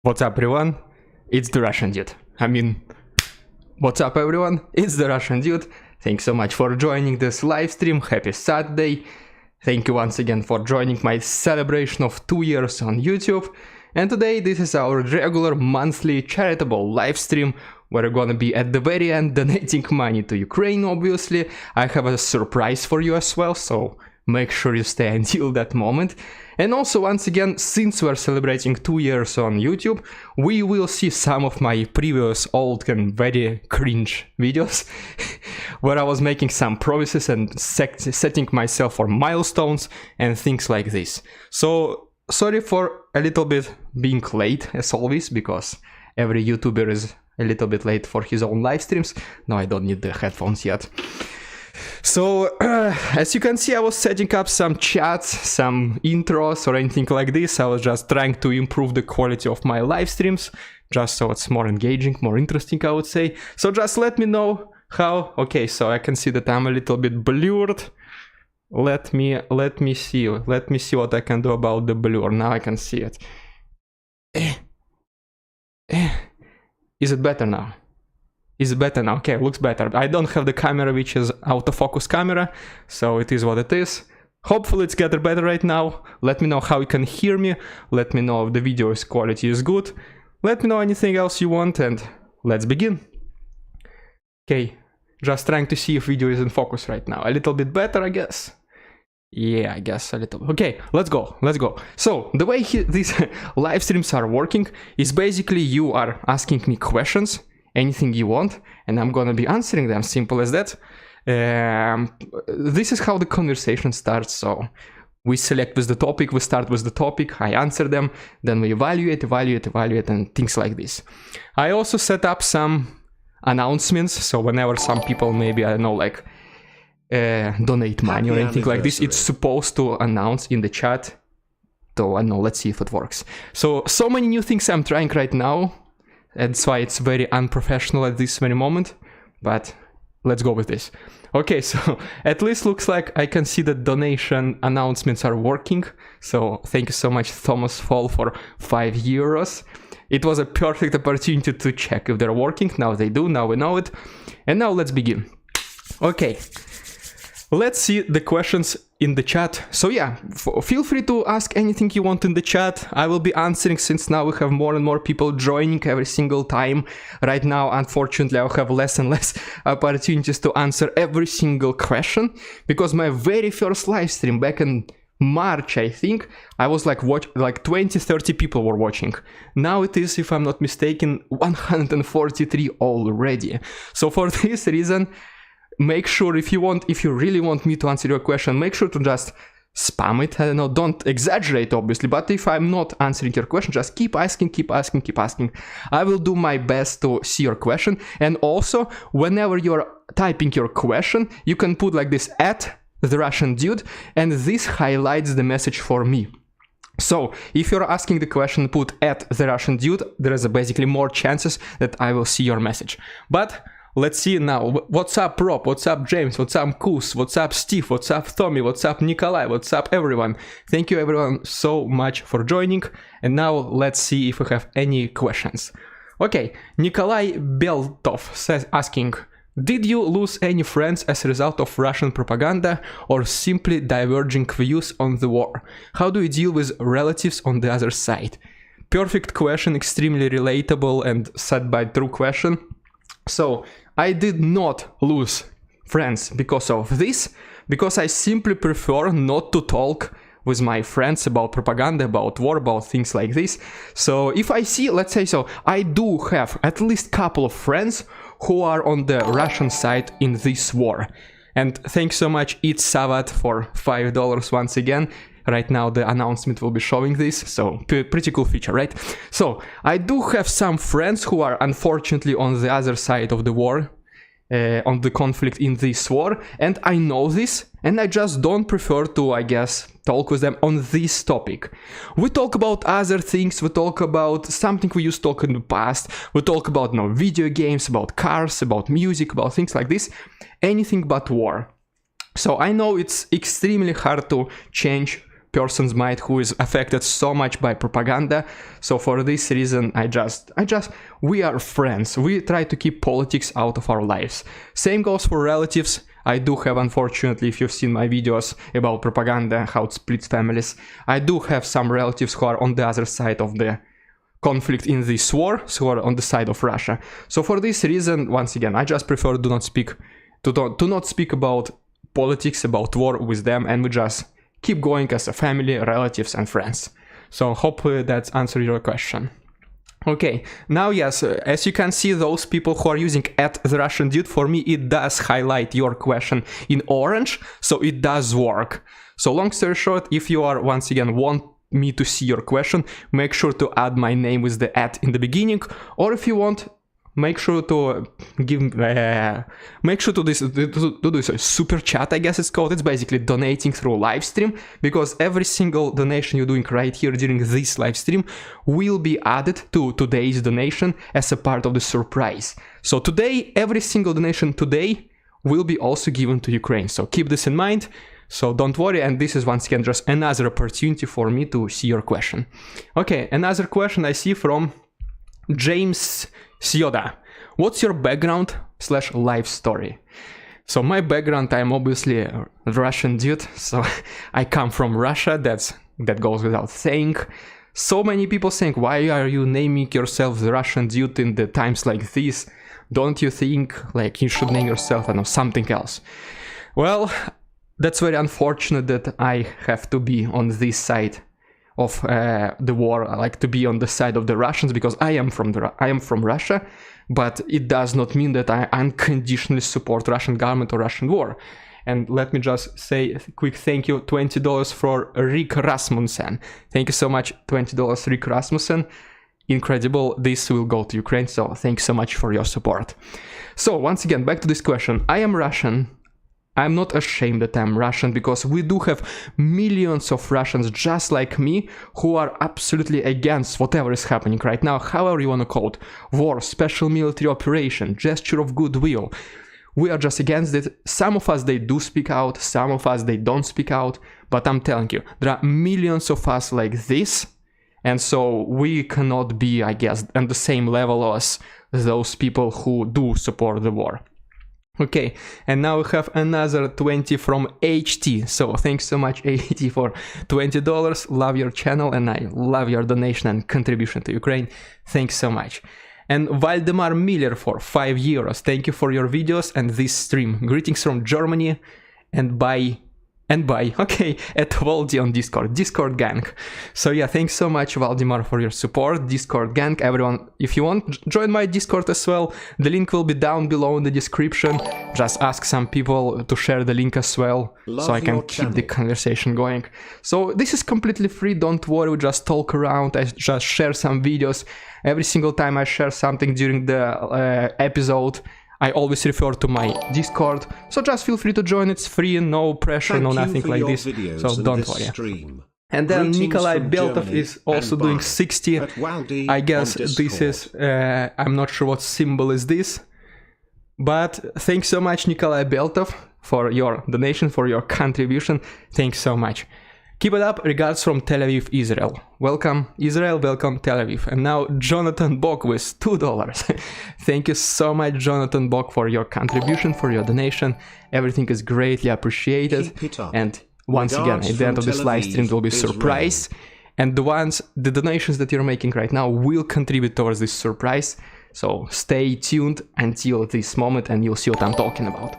What's up everyone, it's the Russian dude. What's up everyone, it's the Russian dude. Thanks so much for joining this live stream. Happy Saturday. Thank you once again for joining my celebration of 2 years on YouTube. And today this is our regular monthly charitable live stream where we're gonna be at the very end donating money to Ukraine, obviously. I have a surprise for you as well, so make sure you stay until that moment. And also, once again, since we're celebrating 2 years on YouTube, we will see some of my previous old and very cringe videos where I was making some promises and setting myself for milestones and things like this. So sorry for a little bit being late, as always, because every YouTuber is a little bit late for his own live streams. No, I don't need the headphones yet. So, as you can see, I was setting up some chats, some intros or anything like this. I was just trying to improve the quality of my live streams, just so it's more engaging, more interesting, I would say. So just let me know how. Okay, so I can see that I'm a little bit blurred. Let me see what I can do about the blur. Now I can see it. Is it better now? Is it better now? Okay, looks better. I don't have the camera which is autofocus camera, so it is what it is. Hopefully it's getting better right now. Let me know how you can hear me. Let me know if the video's quality is good. Let me know anything else you want, and let's begin. Okay, just trying to see if video is in focus right now. A little bit better, I guess. Yeah, I guess a little. Okay, let's go. So the way these live streams are working is basically you are asking me questions, anything you want, and I'm gonna be answering them. Simple as that. This is how the conversation starts. So we select with the topic, we start with the topic, I answer them, then we evaluate, and things like this. I also set up some announcements, so whenever some people, maybe, I don't know, like donate money or anything like this, it's supposed to announce in the chat. So I don't know, let's see if it works. So many new things I'm trying right now. That's why it's very unprofessional at this very moment, but let's go with this. Okay, so at least looks like I can see that donation announcements are working. So thank you so much, Thomas Fall, for €5. It was a perfect opportunity to check if they're working. Now they do, now we know it. And now let's begin. Okay, let's see the questions in the chat. So yeah, feel free to ask anything you want in the chat. I will be answering, since now we have more and more people joining every single time. Right now, unfortunately, I'll have less and less opportunities to answer every single question, because my very first live stream back in March, I think, I was like 20-30 people were watching. Now it is, if I'm not mistaken, 143 already. So for this reason, make sure if you really want me to answer your question, make sure to just spam it. I don't know, don't exaggerate obviously, but if I'm not answering your question, just keep asking. I will do my best to see your question. And also, whenever you're typing your question, you can put like this @TheRussianDude, and this highlights the message for me. So if you're asking the question, put @TheRussianDude, there is basically more chances that I will see your message. But let's see now. What's up, Rob? What's up, James? What's up, Kus? What's up, Steve? What's up, Tommy? What's up, Nikolai? What's up, everyone? Thank you, everyone, so much for joining. And now let's see if we have any questions. Okay, Nikolai Beltov says, asking, did you lose any friends as a result of Russian propaganda or simply diverging views on the war? How do you deal with relatives on the other side? Perfect question, extremely relatable and said by true question. So, I did not lose friends because of this, because I simply prefer not to talk with my friends about propaganda, about war, about things like this. So if I see, let's say, so I do have at least a couple of friends who are on the Russian side in this war. And thanks so much, It's Savat, for $5 once again. Right now the announcement will be showing this, so pretty cool feature, right? So I do have some friends who are unfortunately on the other side of the war, on the conflict in this war, and I know this, and I just don't prefer to, I guess, talk with them on this topic. We talk about other things, we talk about something we used to talk in the past, we talk about video games, about cars, about music, about things like this, anything but war. So I know it's extremely hard to change person's mind who is affected so much by propaganda. So for this reason, we are friends. We try to keep politics out of our lives. Same goes for relatives. I do have, unfortunately, if you've seen my videos about propaganda, how it splits families, I do have some relatives who are on the other side of the conflict in this war, so are on the side of Russia. So for this reason, once again, I just prefer to not speak about politics, about war with them, and we just keep going as a family, relatives, and friends. So hopefully that's answered your question. Okay, now yes, as you can see, those people who are using @TheRussianDude, for me it does highlight your question in orange, so it does work. So long story short, if you are once again want me to see your question, make sure to add my name with the @ in the beginning, or if you want, make sure to do this super chat, I guess it's called. It's basically donating through live stream, because every single donation you're doing right here during this live stream will be added to today's donation as a part of the surprise. So today, every single donation today will be also given to Ukraine. So keep this in mind. So don't worry, and this is once again just another opportunity for me to see your question. Okay, another question I see from James Sioda. What's your background / life story? So my background, I'm obviously a Russian dude, so I come from Russia, that goes without saying. So many people saying, why are you naming yourself the Russian dude in the times like this? Don't you think like you should name yourself, I don't know, something else? Well, that's very unfortunate that I have to be on this side of the war, like to be on the side of the Russians, because I am from Russia, but it does not mean that I unconditionally support Russian government or Russian war. And let me just say a quick thank you, $20 for Rick Rasmussen. Thank you so much, $20 Rick Rasmussen. Incredible, this will go to Ukraine, so thanks so much for your support. So once again, back to this question. I am Russian. I'm not ashamed that I'm Russian, because we do have millions of Russians just like me who are absolutely against whatever is happening right now, however you want to call it. War, special military operation, gesture of goodwill. We are just against it. Some of us, they do speak out, some of us, they don't speak out, but I'm telling you, there are millions of us like this, and so we cannot be, I guess, on the same level as those people who do support the war. Okay, and now we have another 20 from HT. So thanks so much, HT, for $20. Love your channel and I love your donation and contribution to Ukraine. Thanks so much. And Valdemar Miller for €5. Thank you for your videos and this stream. Greetings from Germany, and bye. Okay, at Valdi on Discord gang. So yeah, thanks so much, Valdemar, for your support. Discord gang, everyone, if you want, join my Discord as well. The link will be down below in the description. Just ask some people to share the link as well, so I can keep the conversation going. So this is completely free, don't worry, we just talk around, I just share some videos. Every single time I share something during the episode, I always refer to my Discord, so just feel free to join. It's free, no pressure, no nothing like this, so don't worry. And then Nikolai Beltov is also doing 60. I guess this is, I'm not sure what symbol is this, but thanks so much, Nikolai Beltov, for your donation, for your contribution. Thanks so much. Keep it up. Regards from Tel Aviv, Israel. Welcome, Israel. Welcome, Tel Aviv. And now Jonathan Bok with $2. Thank you so much, Jonathan Bok, for your contribution, for your donation. Everything is greatly appreciated. And once again, at the end of this live stream, there will be a surprise. And the donations that you're making right now will contribute towards this surprise. So stay tuned until this moment and you'll see what I'm talking about.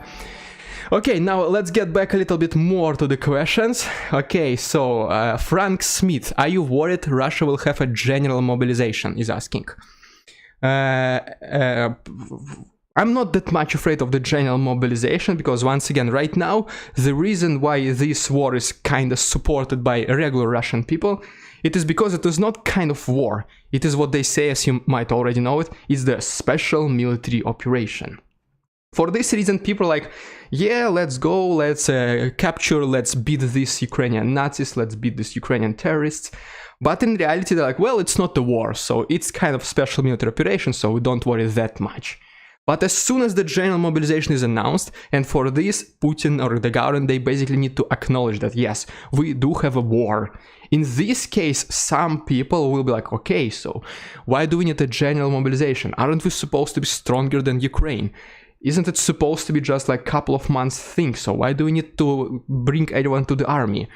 Okay, now let's get back a little bit more to the questions. Okay, so Frank Smith, are you worried Russia will have a general mobilization, is asking. I'm not that much afraid of the general mobilization, because once again, right now, the reason why this war is kind of supported by regular Russian people, it is because it is not kind of war. It is what they say, as you might already know it, is the special military operation. For this reason, people are like, yeah, let's go, let's capture, let's beat these Ukrainian Nazis, let's beat these Ukrainian terrorists. But in reality, they're like, well, it's not a war, so it's kind of special military operation, so we don't worry that much. But as soon as the general mobilization is announced, and for this, Putin or the government, they basically need to acknowledge that, yes, we do have a war. In this case, some people will be like, okay, so why do we need a general mobilization? Aren't we supposed to be stronger than Ukraine? Isn't it supposed to be just like a couple of months thing? So why do we need to bring everyone to the army,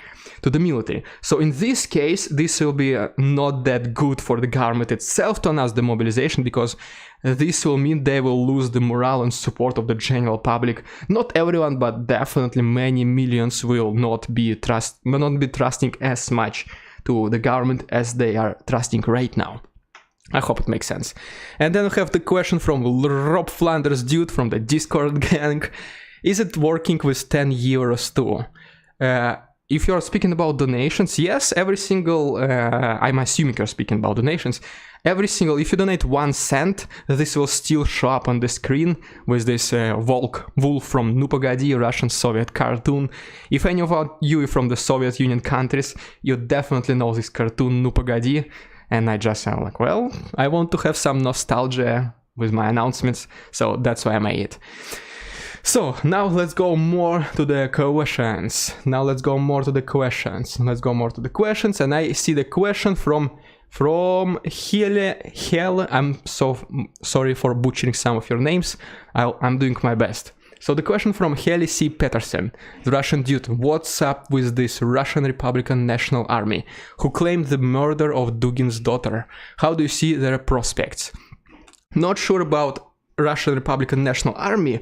to the military? So in this case, this will be not that good for the government itself to announce the mobilization, because this will mean they will lose the morale and support of the general public. Not everyone, but definitely many millions will not be trusting as much to the government as they are trusting right now. I hope it makes sense. And then we have the question from Rob Flanders dude from the Discord gang. Is it working with 10 euros too? If you're speaking about donations, yes, every single, I'm assuming you're speaking about donations, every single, if you donate 1 cent, this will still show up on the screen with this wolf from Ну Погоди, Russian Soviet cartoon. If any of you are from the Soviet Union countries, you definitely know this cartoon Ну Погоди. And I just am like, well, I want to have some nostalgia with my announcements, so that's why I made it. So now let's go more to the questions. And I see the question from Hele. I'm so sorry for butchering some of your names. I'm doing my best. So the question from Heli C. Peterson, the Russian dude, what's up with this Russian Republican National Army who claimed the murder of Dugin's daughter? How do you see their prospects? Not sure about Russian Republican National Army.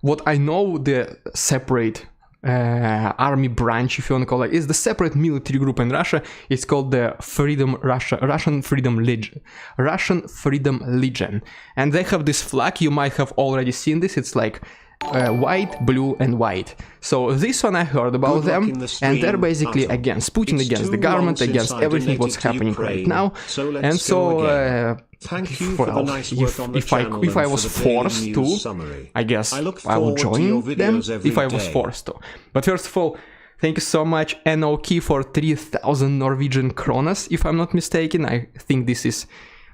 What I know, the separate army branch, if you want to call it, is the separate military group in Russia. It's called the Russian Freedom Legion. And they have this flag. You might have already seen this. It's like white, blue and white. So this one I heard about them, and they're basically against Putin, against the government, against everything what's happening right now. And so Thank you for the nice work on the channel. if I was forced to, I guess I would join them if I was forced to. But first of all, thank you so much NOK for 3,000 Norwegian kronas, if I'm not mistaken. I think this is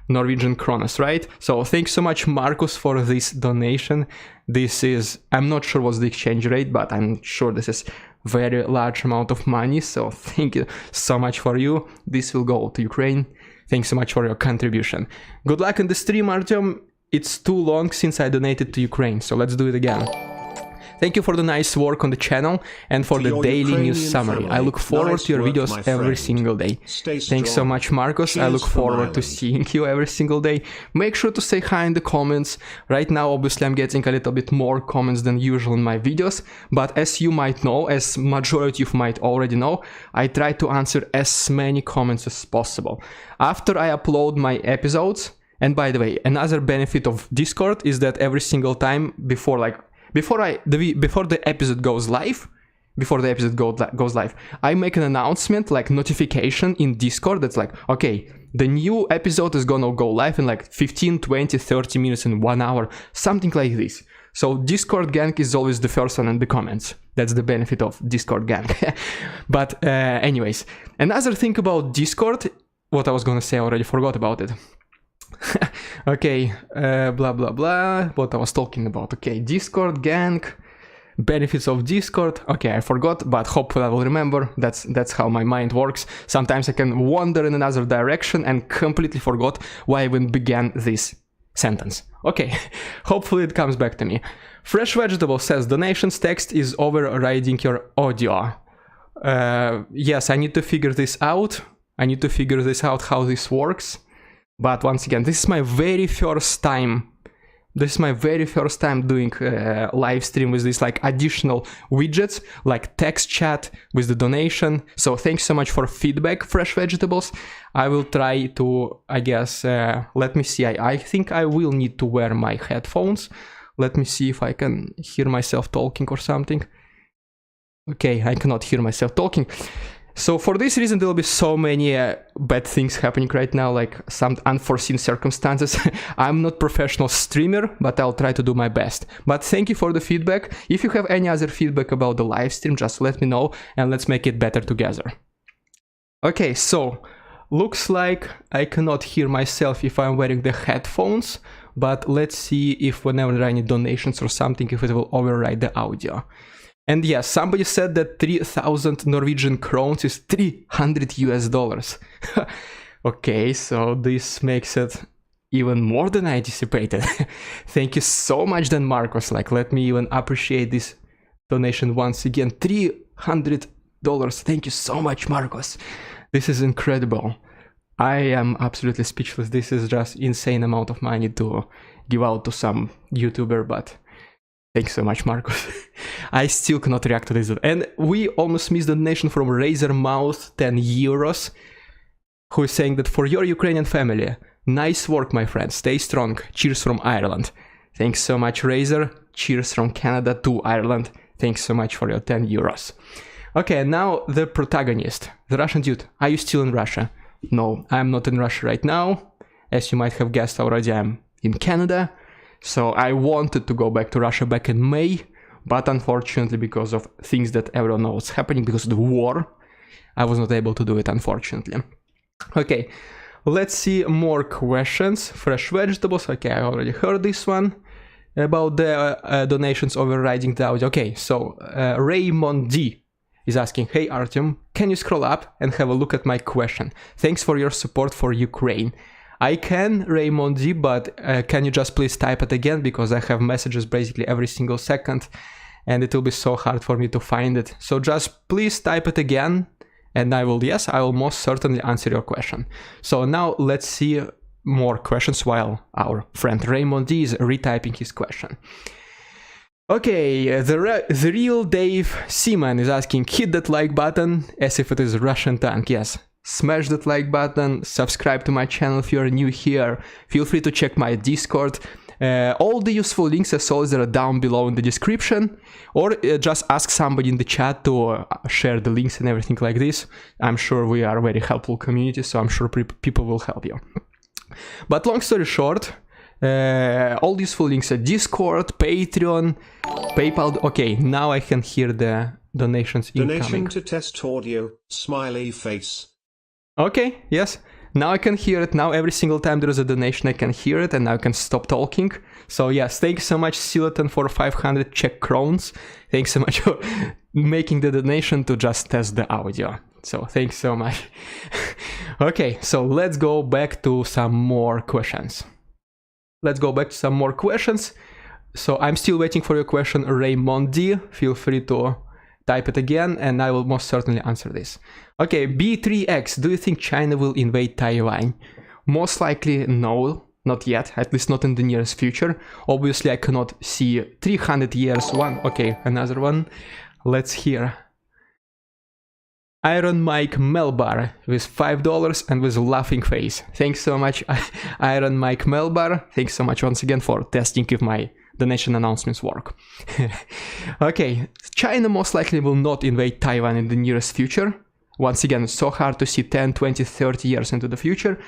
Norwegian kronas, right? So thanks so much, Marcus, for this donation. This is, I'm not sure what's the exchange rate, but I'm sure this is very large amount of money. So thank you so much for you. This will go to Ukraine. Thanks so much for your contribution. Good luck in the stream, Artyom. It's too long since I donated to Ukraine, so let's do it again. Thank you for the nice work on the channel and for the daily news summary. I look forward to your videos every single day. Thanks so much, Marcos. I look forward to seeing you every single day. Make sure to say hi in the comments. Right now, obviously, I'm getting a little bit more comments than usual in my videos, but as you might know, as majority of you might already know, I try to answer as many comments as possible. After I upload my episodes, and by the way, another benefit of Discord is that every single time before the episode goes live, I make an announcement, like notification in Discord that's like, okay, the new episode is gonna go live in like 15, 20, 30 minutes in 1 hour, something like this. So Discord gang is always the first one in the comments. That's the benefit of Discord gang. But anyways, another thing about Discord, what I was gonna say, I already forgot about it. Okay, blah blah blah, what I was talking about. Okay, Discord gang, benefits of Discord. Okay, I forgot, but hopefully I will remember. That's how my mind works. Sometimes I can wander in another direction and completely forgot why I even began this sentence. Okay, hopefully it comes back to me. Fresh Vegetable says donations text is overriding your audio. Yes, I need to figure this out. How this works. But once again, this is my very first time doing live stream with this like additional widgets, like text chat with the donation. So thanks so much for feedback, Fresh Vegetables. I will try to, I guess, let me see. I think I will need to wear my headphones. Let me see if I can hear myself talking or something. Okay, I cannot hear myself talking. So for this reason, there will be so many bad things happening right now, like some unforeseen circumstances. I'm not professional streamer, but I'll try to do my best. But thank you for the feedback. If you have any other feedback about the live stream, just let me know and let's make it better together. Okay, so looks like I cannot hear myself if I'm wearing the headphones, but let's see if whenever there are any donations or something, if it will override the audio. And yes, somebody said that 3,000 Norwegian crowns is $300 US. Okay, so this makes it even more than I anticipated. Thank you so much then, Marcos. Like, let me even appreciate this donation once again. $300. Thank you so much, Marcos. This is incredible. I am absolutely speechless. This is just insane amount of money to give out to some YouTuber, but thanks so much, Marcos. I still cannot react to this. And we almost missed the donation from Razor Mouth, 10 euros, who is saying that for your Ukrainian family, nice work, my friend. Stay strong. Cheers from Ireland. Thanks so much, Razor. Cheers from Canada to Ireland. Thanks so much for your 10 euros. Okay, now the protagonist, the Russian dude. Are you still in Russia? No, I'm not in Russia right now. As you might have guessed already, I'm in Canada. So I wanted to go back to Russia back in May, but unfortunately, because of things that everyone knows happening, because of the war, I was not able to do it, unfortunately. Okay, let's see more questions. Fresh vegetables. Okay, I already heard this one about the donations overriding the audio. Okay, so Raymond D is asking, hey Artyom, can you scroll up and have a look at my question? Thanks for your support for Ukraine. I can, Raymond D, but can you just please type it again, because I have messages basically every single second and it will be so hard for me to find it. So just please type it again and I will most certainly answer your question. So now let's see more questions while our friend Raymond D is retyping his question. Okay, the real Dave Seaman is asking, hit that like button as if it is Russian tank. Yes, smash that like button, subscribe to my channel if you're new here, feel free to check my Discord. All the useful links as always are down below in the description, or just ask somebody in the chat to share the links and everything like this. I'm sure we are a very helpful community, so I'm sure people will help you. But long story short, all the useful links are Discord, Patreon, PayPal. Okay, now I can hear the donations incoming. Donation to test audio, smiley face. Okay, yes. Now I can hear it. Now every single time there is a donation, I can hear it, and now I can stop talking. So yes, thanks so much, Silaton, for 500 Czech crowns. Thanks so much for making the donation to just test the audio. So thanks so much. Okay, so let's go back to some more questions. So I'm still waiting for your question, Raymond D. Feel free to type it again and I will most certainly answer this. Okay, B3X, do you think China will invade Taiwan? Most likely no, not yet, at least not in the nearest future. Obviously I cannot see 300 years one. Okay, another one. Let's hear. Iron Mike Melbar with $5 and with a laughing face. Thanks so much, Iron Mike Melbar. Thanks so much once again for testing if my donation announcements work. Okay, China most likely will not invade Taiwan in the nearest future. Once again, it's so hard to see 10, 20, 30 years into the future.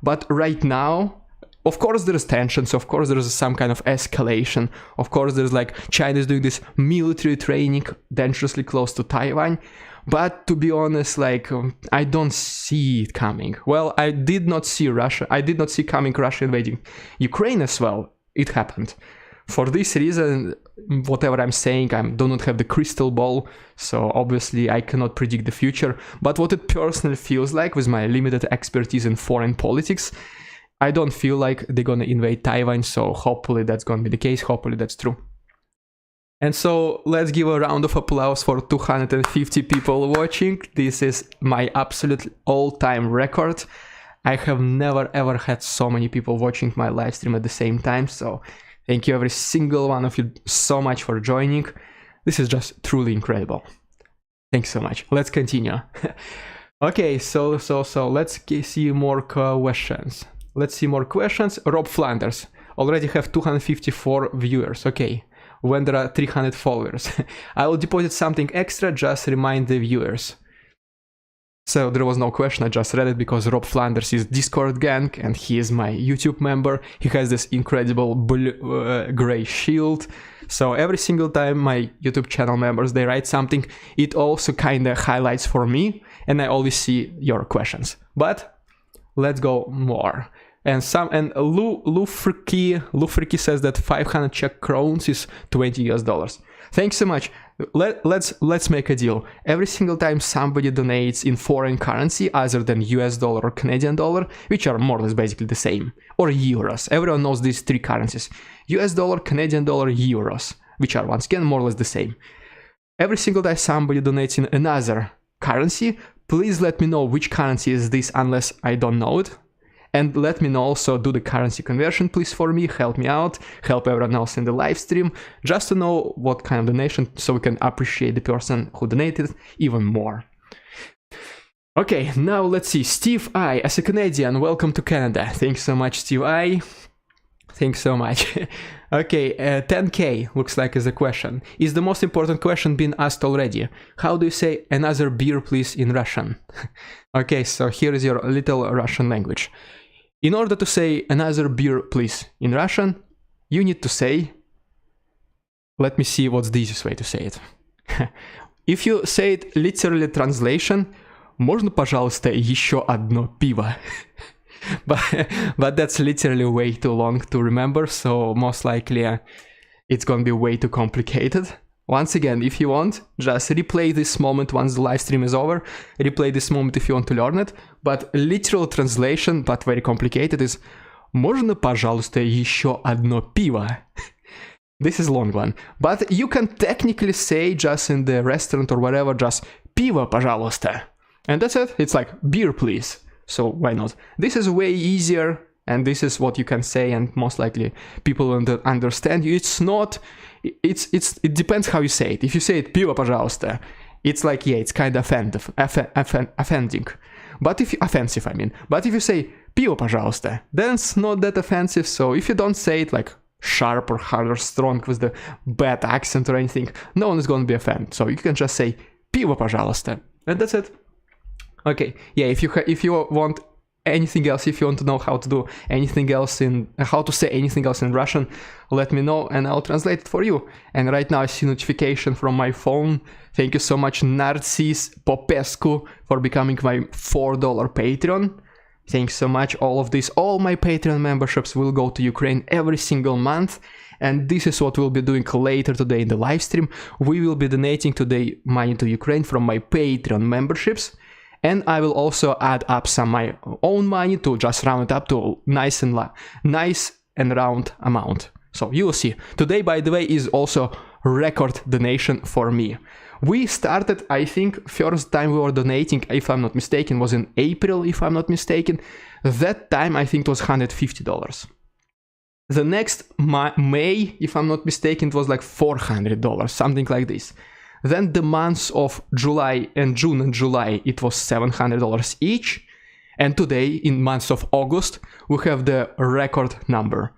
But right now, of course there's tensions, of course there's some kind of escalation. Of course there's like China is doing this military training dangerously close to Taiwan. But to be honest, like, I don't see it coming. Well, I did not see Russia invading Ukraine as well. It happened. For this reason, whatever I'm saying, I do not have the crystal ball, so obviously I cannot predict the future. But what it personally feels like, with my limited expertise in foreign politics, I don't feel like they're gonna invade Taiwan, so hopefully that's gonna be the case, hopefully that's true. And so let's give a round of applause for 250 people watching. This is my absolute all-time record. I have never ever had so many people watching my live stream at the same time, so thank you every single one of you so much for joining. This is just truly incredible. Thanks so much. Let's continue. Okay, so let's see more questions. Rob Flanders already have 254 viewers. Okay. When there are 300 followers. I will deposit something extra, just remind the viewers. So there was no question, I just read it because Rob Flanders is Discord gang and he is my YouTube member. He has this incredible blue, gray shield. So every single time my YouTube channel members, they write something, it also kind of highlights for me and I always see your questions. But let's go more. And Lufriki says that 500 Czech crowns is $20 US. Thanks so much. Let's make a deal. Every single time somebody donates in foreign currency other than US dollar or Canadian dollar, which are more or less basically the same, or euros. Everyone knows these three currencies: US dollar, Canadian dollar, euros, which are once again more or less the same. Every single time somebody donates in another currency, please let me know which currency is this unless I don't know it. And let me know also, do the currency conversion please for me, help me out, help everyone else in the live stream, just to know what kind of donation, so we can appreciate the person who donated even more. Okay, now let's see. Steve I, as a Canadian, welcome to Canada. Thanks so much, Steve I. Thanks so much. Okay, 10K looks like is a question. Is the most important question been asked already? How do you say another beer please in Russian? Okay, so here is your little Russian language. In order to say another beer please in Russian, you need to say, let me see what's the easiest way to say it. If you say it literally translation, можно, пожалуйста, еще одно пиво? But that's literally way too long to remember, so most likely it's gonna be way too complicated. Once again, if you want, just replay this moment once the live stream is over. Replay this moment if you want to learn it. But literal translation, but very complicated, is можно, пожалуйста, еще одно пиво? This is a long one. But you can technically say just in the restaurant or whatever, just пиво, пожалуйста. And that's it. It's like beer, please. So why not? This is way easier, and this is what you can say, and most likely people will understand you. It's not, it depends how you say it. If you say it пиво, пожалуйста, it's like, yeah, it's kind of offending. But if offensive, I mean. But if you say пиво, пожалуйста, then it's not that offensive. So if you don't say it like sharp or hard or strong with the bad accent or anything, no one is going to be offended. So you can just say пиво, пожалуйста, and that's it. Okay, yeah, if you want anything else, if you want to know how to do anything else how to say anything else in Russian, let me know and I'll translate it for you. And right now I see notification from my phone. Thank you so much, Narcis Popescu, for becoming my $4 Patreon. Thanks so much. All my Patreon memberships will go to Ukraine every single month. And this is what we'll be doing later today in the live stream. We will be donating today money to Ukraine from my Patreon memberships. And I will also add up some my own money to just round it up to nice and round amount. So you will see. Today, by the way, is also record donation for me. We started, I think, first time we were donating, if I'm not mistaken, was in April, if I'm not mistaken. That time, I think it was $150. The next May, if I'm not mistaken, it was like $400, something like this. Then the months of July and June and July, it was $700 each. And today, in months of August, we have the record number.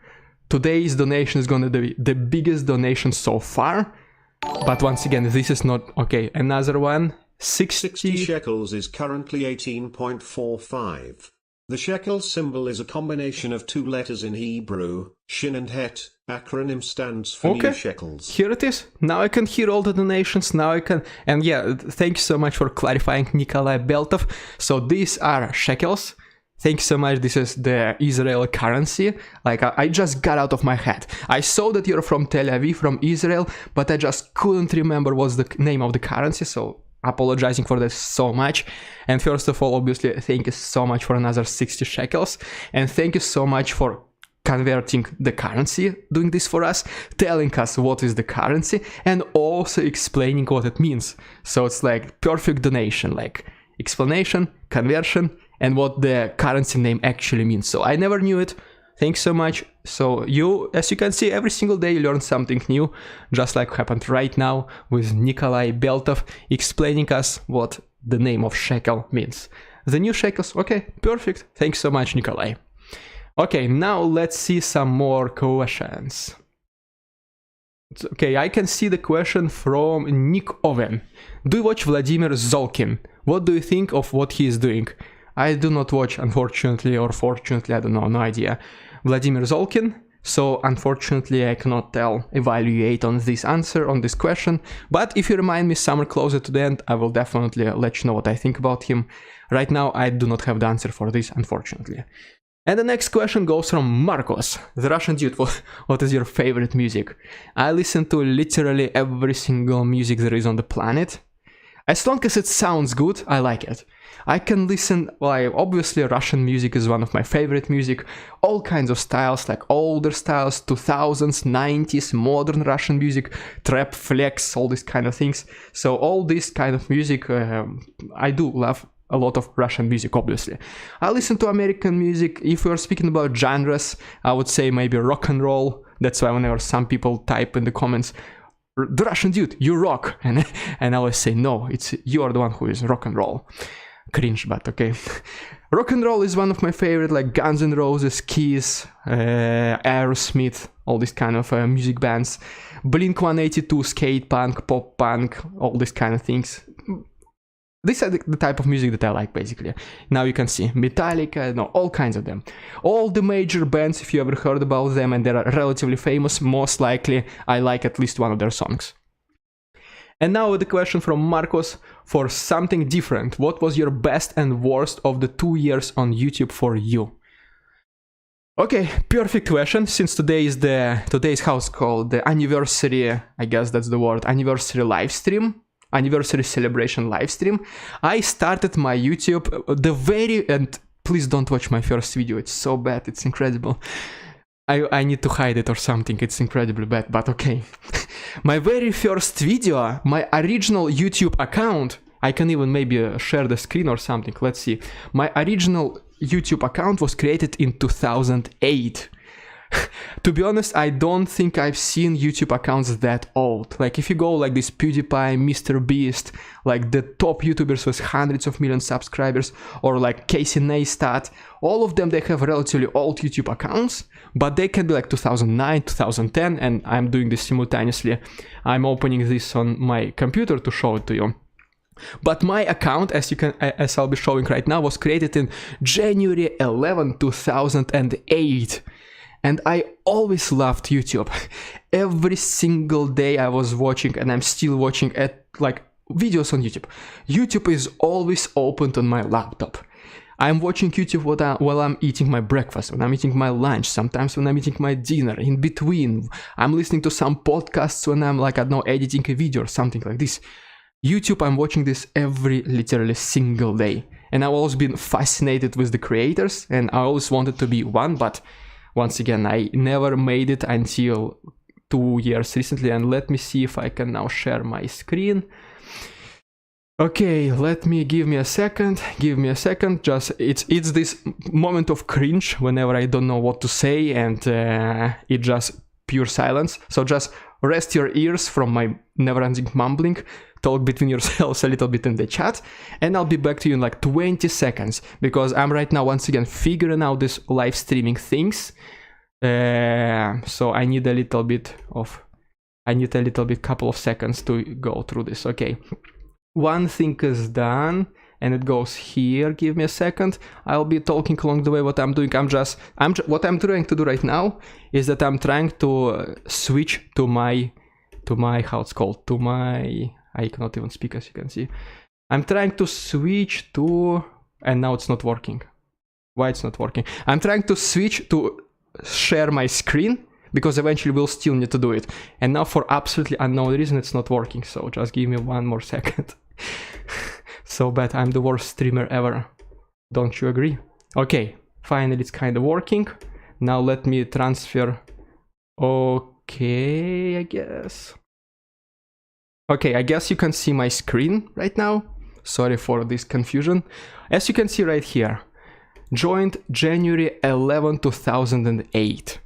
Today's donation is going to be the biggest donation so far. But once again, this is not... Okay, another one. 60 shekels is currently 18.45. The shekel symbol is a combination of two letters in Hebrew, shin and het. Acronym stands for new shekels. Here it is. Now I can hear all the donations. Now I can... And yeah, thank you so much for clarifying, Nikolai Beltov. So these are shekels. Thanks so much. This is the Israel currency. Like, I just got out of my head. I saw that you're from Tel Aviv, from Israel, but I just couldn't remember what's the name of the currency. So apologizing for this so much. And first of all, obviously, thank you so much for another 60 shekels. And thank you so much for converting the currency, doing this for us, telling us what is the currency, and also explaining what it means. So it's like perfect donation, like explanation, conversion, and what the currency name actually means. So I never knew it. Thanks so much. So you, as you can see, every single day you learn something new, just like happened right now with Nikolai Beltov explaining us what the name of shekel means. The new shekels, okay, perfect. Thanks so much, Nikolai. Okay, now let's see some more questions. Okay, I can see the question from Nick Owen. Do you watch Vladimir Zolkin? What do you think of what he is doing? I do not watch, unfortunately, or fortunately, I don't know, no idea, Vladimir Zolkin. So unfortunately, I cannot evaluate on this answer, on this question. But if you remind me somewhere closer to the end, I will definitely let you know what I think about him. Right now, I do not have the answer for this, unfortunately. And the next question goes from Marcos, the Russian dude. What is your favorite music? I listen to literally every single music there is on the planet. As long as it sounds good, I like it. I can listen, well, obviously Russian music is one of my favorite music. All kinds of styles, like older styles, 2000s, 90s, modern Russian music, trap, flex, all these kind of things. So all this kind of music, I do love a lot of Russian music, obviously. I listen to American music. If we are speaking about genres, I would say maybe rock and roll. That's why whenever some people type in the comments, the Russian dude, you rock. And I always say, no, it's you are the one who is rock and roll. Cringe, but okay. Rock and roll is one of my favorite, like Guns N' Roses, Kiss, Aerosmith, all these kind of music bands. Blink-182, skate punk, pop punk, all these kind of things. These are the type of music that I like, basically. Now you can see Metallica, no, all kinds of them. All the major bands, if you ever heard about them and they are relatively famous, most likely I like at least one of their songs. And now the question from Marcos for something different. What was your best and worst of the 2 years on YouTube for you? Okay, perfect question, since today is how it's called, the anniversary, I guess that's the word, anniversary live stream. Anniversary celebration live stream. I started my YouTube and please don't watch my first video, it's so bad, it's incredible. I need to hide it or something, it's incredibly bad, but okay. My very first video, my original YouTube account, I can even maybe share the screen or something, let's see. My original YouTube account was created in 2008. To be honest, I don't think I've seen YouTube accounts that old. Like if you go like this PewDiePie, Mr. Beast, like the top YouTubers with hundreds of million subscribers, or like Casey Neistat, all of them, they have relatively old YouTube accounts, but they can be like 2009, 2010, and I'm doing this simultaneously. I'm opening this on my computer to show it to you. But my account, as I'll be showing right now, was created in January 11, 2008. And I always loved YouTube. Every single day I was watching, and I'm still watching at like videos on YouTube. YouTube is always opened on my laptop. I'm watching YouTube while I'm eating my breakfast, when I'm eating my lunch, sometimes when I'm eating my dinner, in between. I'm listening to some podcasts when I'm like, I don't know, editing a video or something like this. YouTube, I'm watching this every literally single day. And I've always been fascinated with the creators, and I always wanted to be one, but once again, I never made it until 2 years recently, and let me see if I can now share my screen. Okay, give me a second, just, it's this moment of cringe whenever I don't know what to say, and it just pure silence, so just rest your ears from my never-ending mumbling, talk between yourselves a little bit in the chat, and I'll be back to you in like 20 seconds, because I'm right now once again figuring out this live streaming things, so I need a little bit, couple of seconds to go through this. Okay, one thing is done, and it goes here, give me a second, I'll be talking along the way what I'm doing. What I'm trying to do right now is that I'm trying to switch to my, how it's called, to my, I cannot even speak as you can see. I'm trying to switch to, and now it's not working. Why it's not working? I'm trying to switch to share my screen, because eventually we'll still need to do it. And now for absolutely unknown reason it's not working, so just give me one more second. So bad, I'm the worst streamer ever. Don't you agree? Okay, finally it's kind of working. Now let me transfer. Okay, I guess. Okay, I guess you can see my screen right now. Sorry for this confusion. As you can see right here, joined January 11, 2008.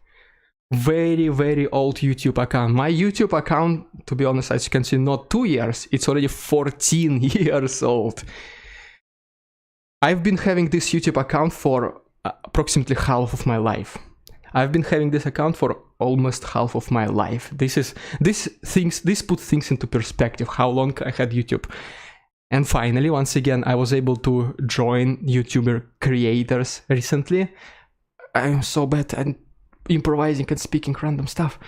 Very, very old YouTube account. My YouTube account, to be honest, as you can see, not 2 years, it's already 14 years old. I've been having this YouTube account for approximately half of my life. I've been having this account for almost half of my life. This puts things into perspective, how long I had YouTube. And finally, once again, I was able to join YouTuber creators recently. I'm so bad, and improvising and speaking random stuff.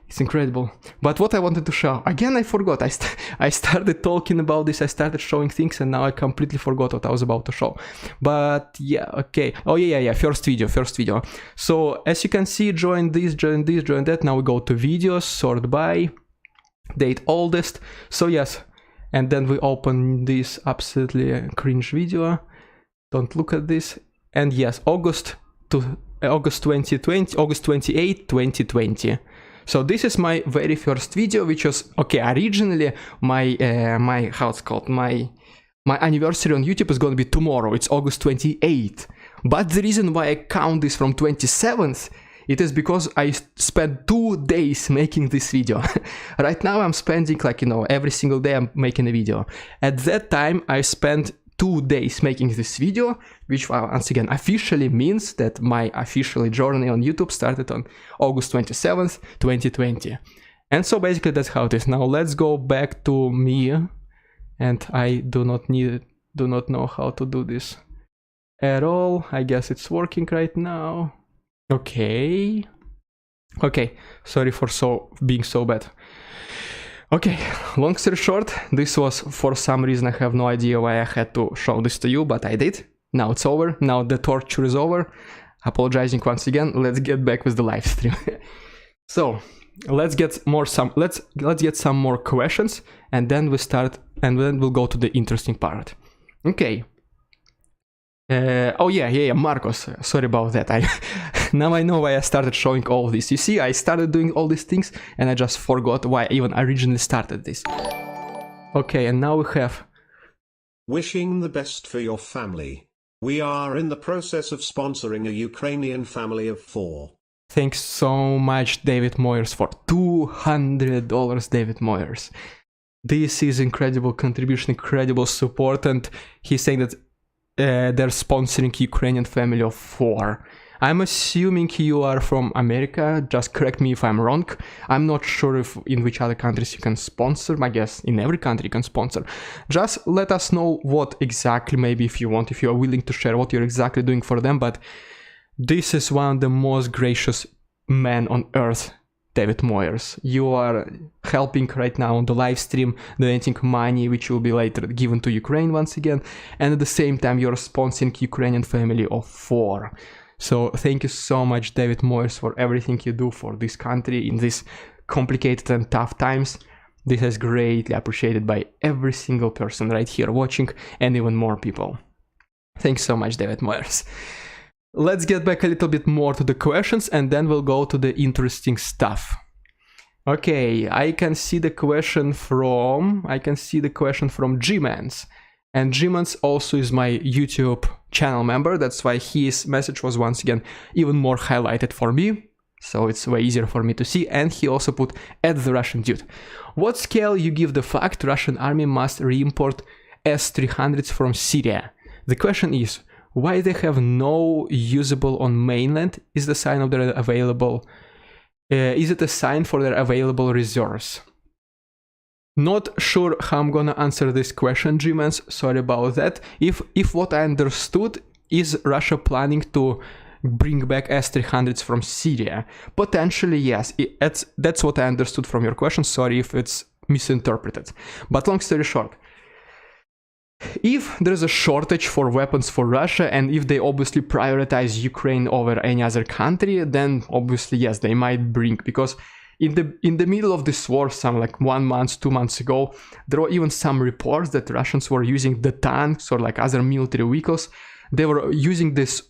It's incredible. But what I wanted to show, again, I forgot. I started talking about this, I started showing things, and now I completely forgot what I was about to show. But yeah, okay. Oh yeah, first video. So as you can see, join this, join that. Now we go to videos, sort by, date oldest. So yes, and then we open this absolutely cringe video. Don't look at this. And yes, August 28, 2020. So this is my very first video, which was, okay, originally my anniversary on YouTube is going to be tomorrow. It's August 28th. But the reason why I count this from 27th, it is because I spent 2 days making this video. Right now I'm spending, like, you know, every single day I'm making a video. At that time I spent 2 days making this video, which once again officially means that my official journey on YouTube started on August 27th, 2020. And so basically that's how it is. Now let's go back to me, and I do not know how to do this at all. I guess it's working right now. Okay, sorry for being so bad. Okay, long story short, this was, for some reason, I have no idea why I had to show this to you, but I did. Now it's over, now the torture is over. Apologizing once again, let's get back with the live stream. So, let's get some more questions, and then we'll go to the interesting part. Okay. Oh yeah, Marcos, sorry about that. Now I know why I started showing all of this. You see, I started doing all these things and I just forgot why I even originally started this. Okay, and now we have... Wishing the best for your family. We are in the process of sponsoring a Ukrainian family of 4. Thanks so much, David Moyers, for $200, David Moyers. This is incredible contribution, incredible support, and he's saying that they're sponsoring Ukrainian family of 4. I'm assuming you are from America, just correct me if I'm wrong. I'm not sure if in which other countries you can sponsor. I guess in every country you can sponsor. Just let us know what exactly, maybe if you want, if you are willing to share what you're exactly doing for them. But this is one of the most gracious men on earth, David Moyers. You are helping right now on the live stream, donating money which will be later given to Ukraine once again, and at the same time you're sponsoring Ukrainian family of 4. So thank you so much, David Moyers, for everything you do for this country in these complicated and tough times. This is greatly appreciated by every single person right here watching, and even more people. Thanks so much, David Moyers. Let's get back a little bit more to the questions, and then we'll go to the interesting stuff. Okay, I can see the question from G-Mans. And G-Mans also is my YouTube channel member. That's why his message was once again even more highlighted for me. So it's way easier for me to see. And he also put, at the Russian dude, what scale you give the fact Russian army must re-import S-300s from Syria? The question is, why they have no usable on mainland? Is the sign of their available? Is it a sign for their available reserves? Not sure how I'm gonna answer this question, G-Mans, sorry about that. If what I understood is Russia planning to bring back S-300s from Syria, potentially yes, that's what I understood from your question, sorry if it's misinterpreted. But long story short, if there's a shortage for weapons for Russia, and if they obviously prioritize Ukraine over any other country, then obviously yes, they might bring, because in the middle of this war, some like 1 month, 2 months ago, there were even some reports that Russians were using the tanks or like other military vehicles. They were using this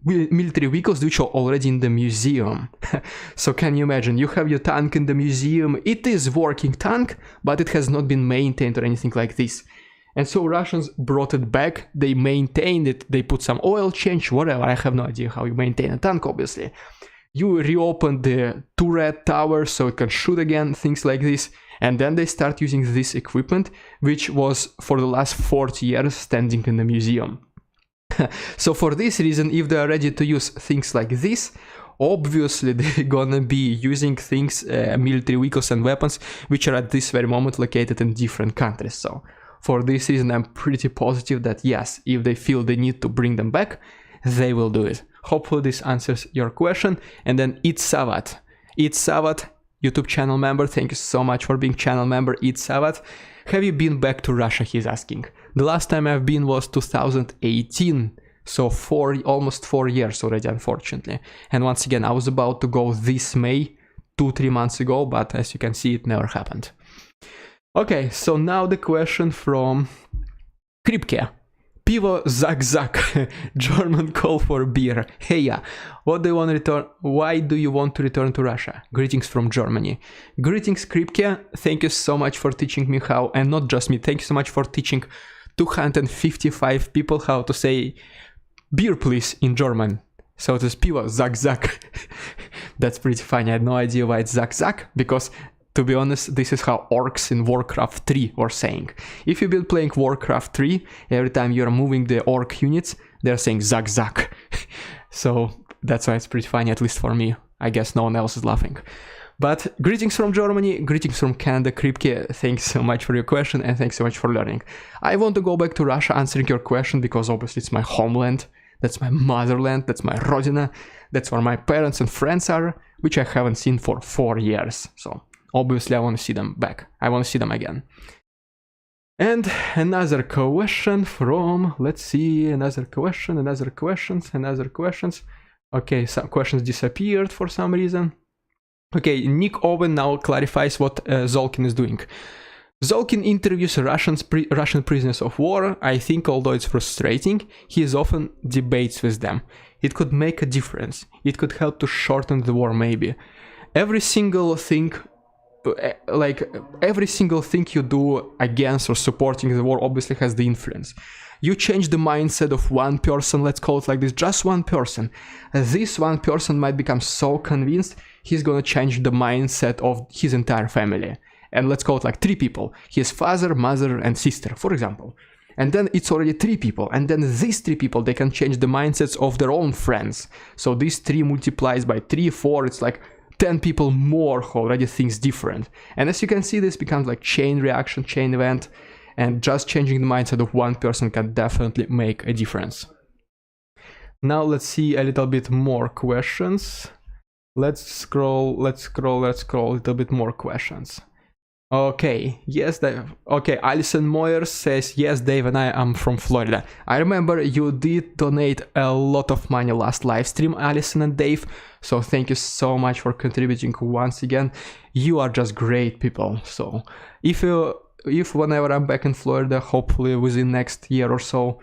military vehicles which are already in the museum. So can you imagine, you have your tank in the museum, it is working tank, but it has not been maintained or anything like this. And so Russians brought it back, they maintained it, they put some oil change, whatever, I have no idea how you maintain a tank, obviously. You reopen the turret tower so it can shoot again, things like this. And then they start using this equipment, which was for the last 40 years standing in the museum. So for this reason, if they are ready to use things like this, obviously they're gonna be using things, military vehicles and weapons, which are at this very moment located in different countries. So for this reason, I'm pretty positive that yes, if they feel the need to bring them back, they will do it. Hopefully this answers your question. And then It's Savat, YouTube channel member. Thank you so much for being channel member, It's Savat. Have you been back to Russia, he's asking. The last time I've been was 2018. So almost 4 years already, unfortunately. And once again, I was about to go this May, 2-3 months ago, but as you can see, it never happened. Okay, so now the question from Kripke. Pivo Zak Zak, German call for beer. Hey, yeah, what do you want to return? Why do you want to return to Russia? Greetings from Germany. Greetings, Kripke. Thank you so much for teaching me how, and not just me, thank you so much for teaching 255 people how to say beer please in German. So it is Pivo Zak Zak. That's pretty funny. I had no idea why it's Zak Zak, because to be honest, this is how orcs in Warcraft 3 were saying. If you've been playing Warcraft 3, every time you're moving the orc units, they're saying Zak Zak. So that's why it's pretty funny, at least for me. I guess no one else is laughing. But greetings from Germany, greetings from Canada, Kripke. Thanks so much for your question and thanks so much for learning. I want to go back to Russia answering your question because obviously it's my homeland. That's my motherland, that's my Rodina. That's where my parents and friends are, which I haven't seen for 4 years. So obviously I want to see them back. I want to see them again. And another question from, let's see, another questions. Okay, some questions disappeared for some reason. Okay, Nick Owen now clarifies what Zolkin is doing. Zolkin interviews Russian prisoners of war. I think although it's frustrating, he often debates with them. It could make a difference. It could help to shorten the war maybe. Every single thing you do against or supporting the war obviously has the influence. You change the mindset of one person, let's call it like this, just one person. This one person might become so convinced he's gonna change the mindset of his entire family. And let's call it like 3 people, his father, mother and sister, for example. And then it's already 3 people, and then these 3 people, they can change the mindsets of their own friends. So these 3 multiplies by 3, 4, it's like 10 people more who already thinks different. And as you can see, this becomes like chain reaction, chain event, and just changing the mindset of one person can definitely make a difference. Now let's see a little bit more questions. Let's scroll a little bit more questions. Okay, yes, Dave. Okay, Alison Moyer says, yes, Dave and I am from Florida. I remember you did donate a lot of money last live stream, Alison and Dave. So thank you so much for contributing once again. You are just great people. So if whenever I'm back in Florida, hopefully within next year or so,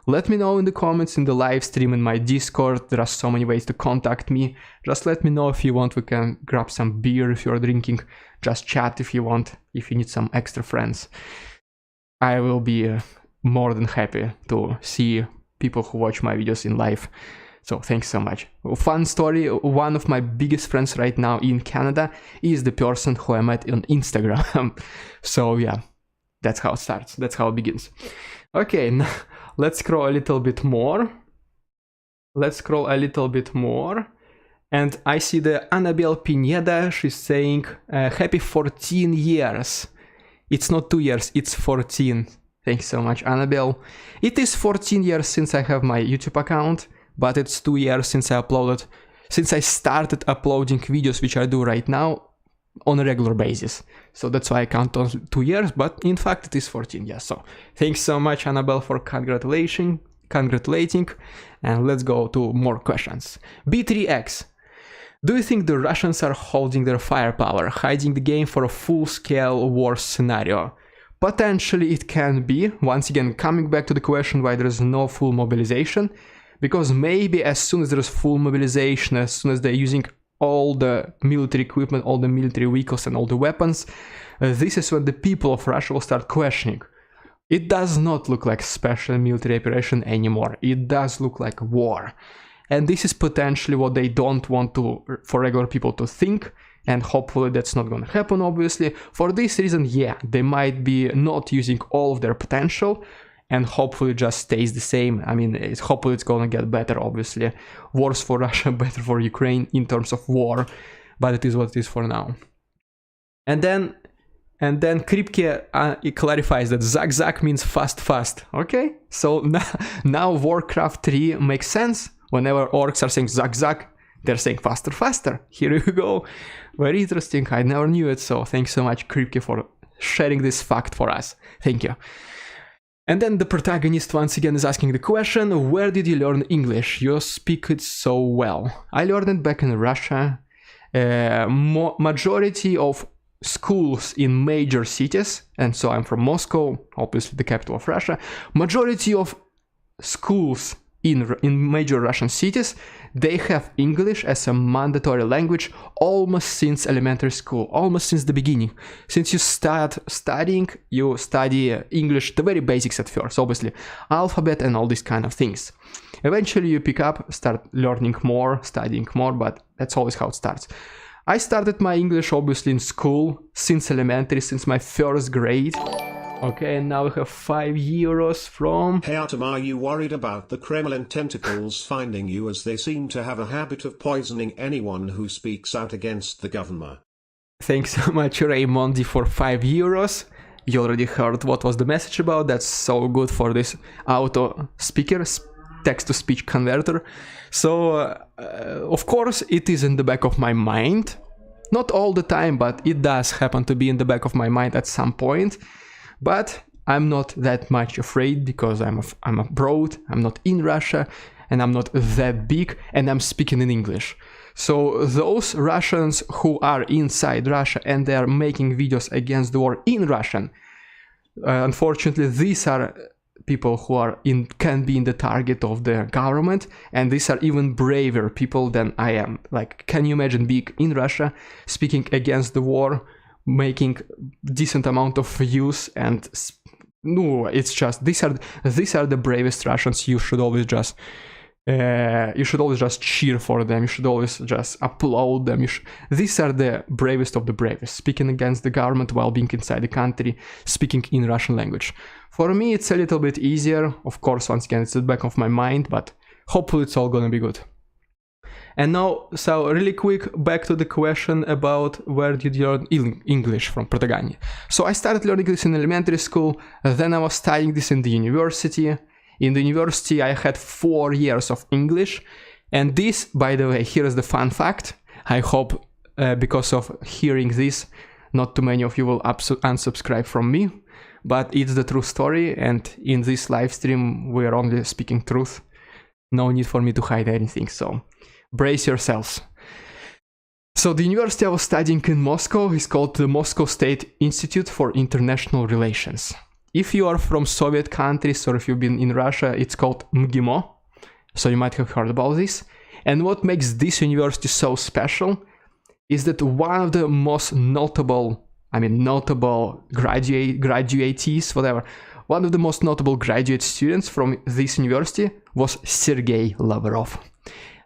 let me know in the comments, in the live stream, in my Discord. There are so many ways to contact me. Just let me know if you want. We can grab some beer if you're drinking. Just chat if you want, if you need some extra friends. I will be more than happy to see people who watch my videos in live. So thanks so much. Fun story, one of my biggest friends right now in Canada is the person who I met on Instagram. So yeah, that's how it starts. That's how it begins. Okay, now let's scroll a little bit more. And I see the Annabelle Pineda, she's saying, happy 14 years. It's not 2 years, it's 14. Thanks so much, Annabelle. It is 14 years since I have my YouTube account, but it's 2 years since I started uploading videos, which I do right now on a regular basis. So that's why I count on 2 years, but in fact it is 14 years. So thanks so much, Annabelle, for congratulating. And let's go to more questions. B3X. Do you think the Russians are holding their firepower, hiding the game for a full-scale war scenario? Potentially it can be, once again coming back to the question why there is no full mobilization, because maybe as soon as there is full mobilization, as soon as they're using all the military equipment, all the military vehicles and all the weapons, this is when the people of Russia will start questioning. It does not look like special military operation anymore, it does look like war. And this is potentially what they don't want for regular people to think, and hopefully that's not gonna happen, obviously. For this reason, yeah, they might be not using all of their potential, and hopefully it just stays the same. I mean, hopefully it's gonna get better, obviously. Worse for Russia, better for Ukraine in terms of war, but it is what it is for now. And then Kripke clarifies that Zak means fast. Okay, so now Warcraft 3 makes sense. Whenever orcs are saying zag zag, they're saying faster, faster. Here you go. Very interesting. I never knew it. So thanks so much, Kripke, for sharing this fact for us. Thank you. And then the protagonist once again is asking the question, where did you learn English? You speak it so well. I learned it back in Russia. Majority of schools in major cities, and so I'm from Moscow, obviously the capital of Russia. Majority of schools in major Russian cities, they have English as a mandatory language almost since elementary school, almost since the beginning. Since you start studying, you study English, the very basics at first, obviously, alphabet and all these kind of things. Eventually you pick up, start learning more, studying more, but that's always how it starts. I started my English obviously in school, since elementary, since my first grade. Okay, and now we have €5 from... Hey Artem, are you worried about the Kremlin tentacles finding you, as they seem to have a habit of poisoning anyone who speaks out against the government? Thanks so much, Raymondi, for €5. You already heard what was the message about. That's so good for this auto speaker, text-to-speech converter. So, of course, it is in the back of my mind. Not all the time, but it does happen to be in the back of my mind at some point. But I'm not that much afraid because I'm abroad, I'm not in Russia, and I'm not that big, and I'm speaking in English. So those Russians who are inside Russia and they are making videos against the war in Russian, unfortunately, these are people who can be in the target of the government, and these are even braver people than I am. Like, can you imagine being in Russia, speaking against the war, making decent amount of views, and no, it's just these are the bravest Russians. You should always just cheer for them. You should always just applaud them. These are the bravest of the bravest, speaking against the government while being inside the country, speaking in Russian language. For me, it's a little bit easier. Of course, once again, it's at the back of my mind, but hopefully it's all gonna be good. And now, so really quick, back to the question about where did you learn English from, protagonist. So I started learning this in elementary school, then I was studying this in the university. In the university, I had 4 years of English. And this, by the way, here is the fun fact. I hope because of hearing this, not too many of you will unsubscribe from me. But it's the true story, and in this live stream, we are only speaking truth. No need for me to hide anything, so brace yourselves. So the university I was studying in Moscow is called the Moscow State Institute for International Relations. If you are from Soviet countries or if you've been in Russia, it's called MGIMO. So you might have heard about this. And what makes this university so special is that one of the most notable graduatees, whatever, one of the most notable graduate students from this university was Sergei Lavrov.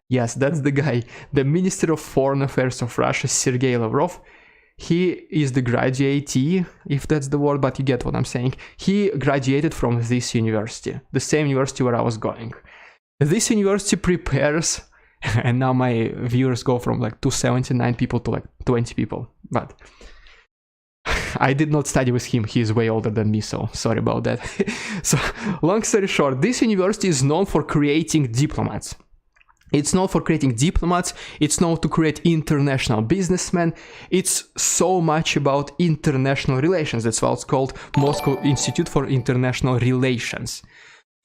Yes, that's the guy, the Minister of Foreign Affairs of Russia, Sergei Lavrov. He is the graduatee, if that's the word, but you get what I'm saying. He graduated from this university, the same university where I was going. This university prepares, and now my viewers go from like 279 people to like 20 people, but I did not study with him, he is way older than me, so sorry about that. So, long story short, this university is known for creating diplomats. It's known for creating diplomats, it's known to create international businessmen, it's so much about international relations. That's why it's called Moscow Institute for International Relations.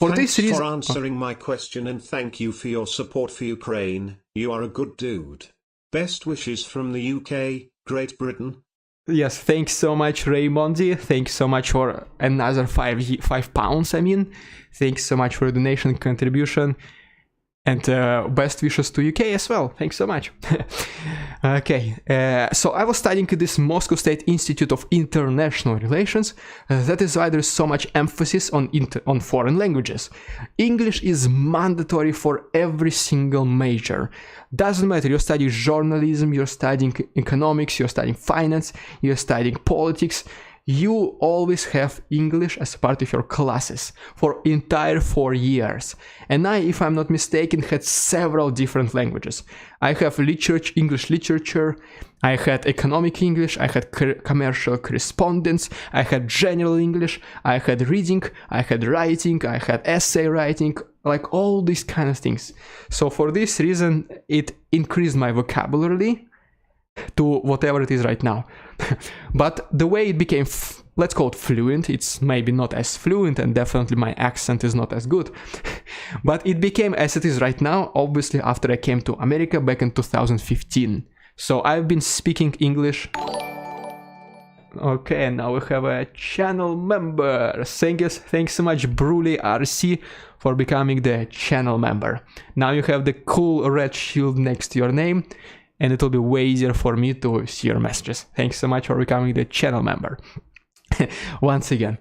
Thanks for answering my question, and thank you for your support for Ukraine. You are a good dude. Best wishes from the UK, Great Britain. Yes, thanks so much, Raymondi. Thanks so much for another £5, I mean. Thanks so much for the donation contribution. And best wishes to UK as well. Thanks so much. Okay, so I was studying at this Moscow State Institute of International Relations. That is why there's so much emphasis on foreign languages. English is mandatory for every single major. Doesn't matter, you're studying journalism, you're studying economics, you're studying finance, you're studying politics. You always have English as part of your classes for entire 4 years. And I, if I'm not mistaken, had several different languages. I have English literature, I had economic English, I had commercial correspondence, I had general English, I had reading, I had writing, I had essay writing, like all these kind of things. So for this reason, it increased my vocabulary to whatever it is right now. But the way it became, let's call it fluent, it's maybe not as fluent, and definitely my accent is not as good, but it became as it is right now, obviously after I came to America back in 2015. So I've been speaking English. Okay, and now we have a channel member. Thanks so much, Bruley RC, for becoming the channel member. Now you have the cool red shield next to your name, and it will be way easier for me to see your messages. Thanks so much for becoming the channel member. Once again.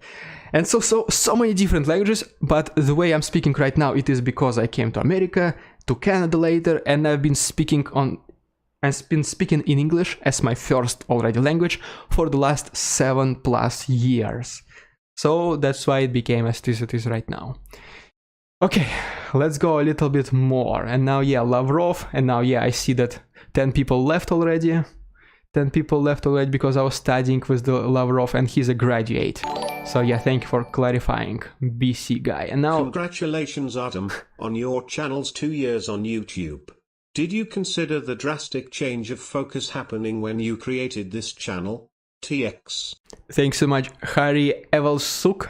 And so many different languages, but the way I'm speaking right now, it is because I came to America, to Canada later, and I've been speaking in English as my first already language for the last 7+ years. So that's why it became as it is right now. Okay, let's go a little bit more. And now, yeah, Lavrov, and now, yeah, I see that 10 people left already. 10 people left already because I was studying with the Lavrov and he's a graduate. So yeah, thank you for clarifying, BC guy. And now... Congratulations, Adam, on your channel's 2 years on YouTube. Did you consider the drastic change of focus happening when you created this channel? TX. Thanks so much, Harry Evasiuk.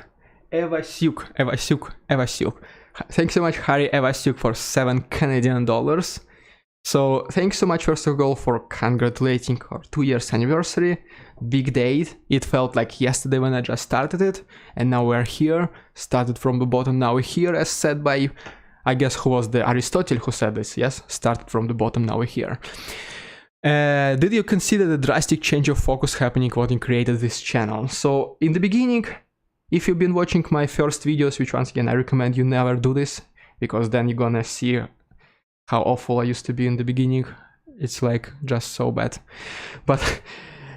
Thanks so much, Harry Evasiuk, for $7 Canadian. So thanks so much, first of all, for congratulating our 2 years anniversary. Big date. It felt like yesterday when I just started it, and now we're here. Started from the bottom, now we're here, as said by, I guess, who was the Aristotle who said this? Yes, started from the bottom, now we're here. Did you consider the drastic change of focus happening when you created this channel? So in the beginning, if you've been watching my first videos, which once again I recommend you never do this, because then you're gonna see how awful I used to be in the beginning. It's like just so bad. But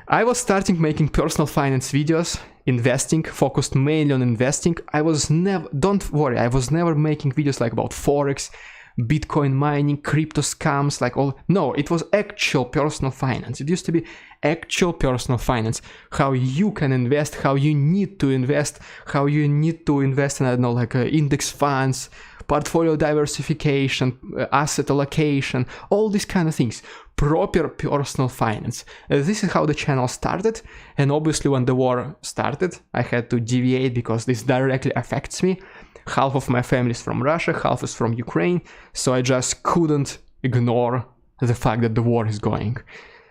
I was starting making personal finance videos, investing, focused mainly on investing. Don't worry, I was never making videos like about Forex, Bitcoin mining, crypto scams, like all. No, it was actual personal finance. It used to be actual personal finance. How you can invest, how you need to invest, how you need to invest in, I don't know, like index funds, portfolio diversification, asset allocation, all these kind of things. Proper personal finance. This is how the channel started, and obviously when the war started, I had to deviate because this directly affects me. Half of my family is from Russia, half is from Ukraine, so I just couldn't ignore the fact that the war is going.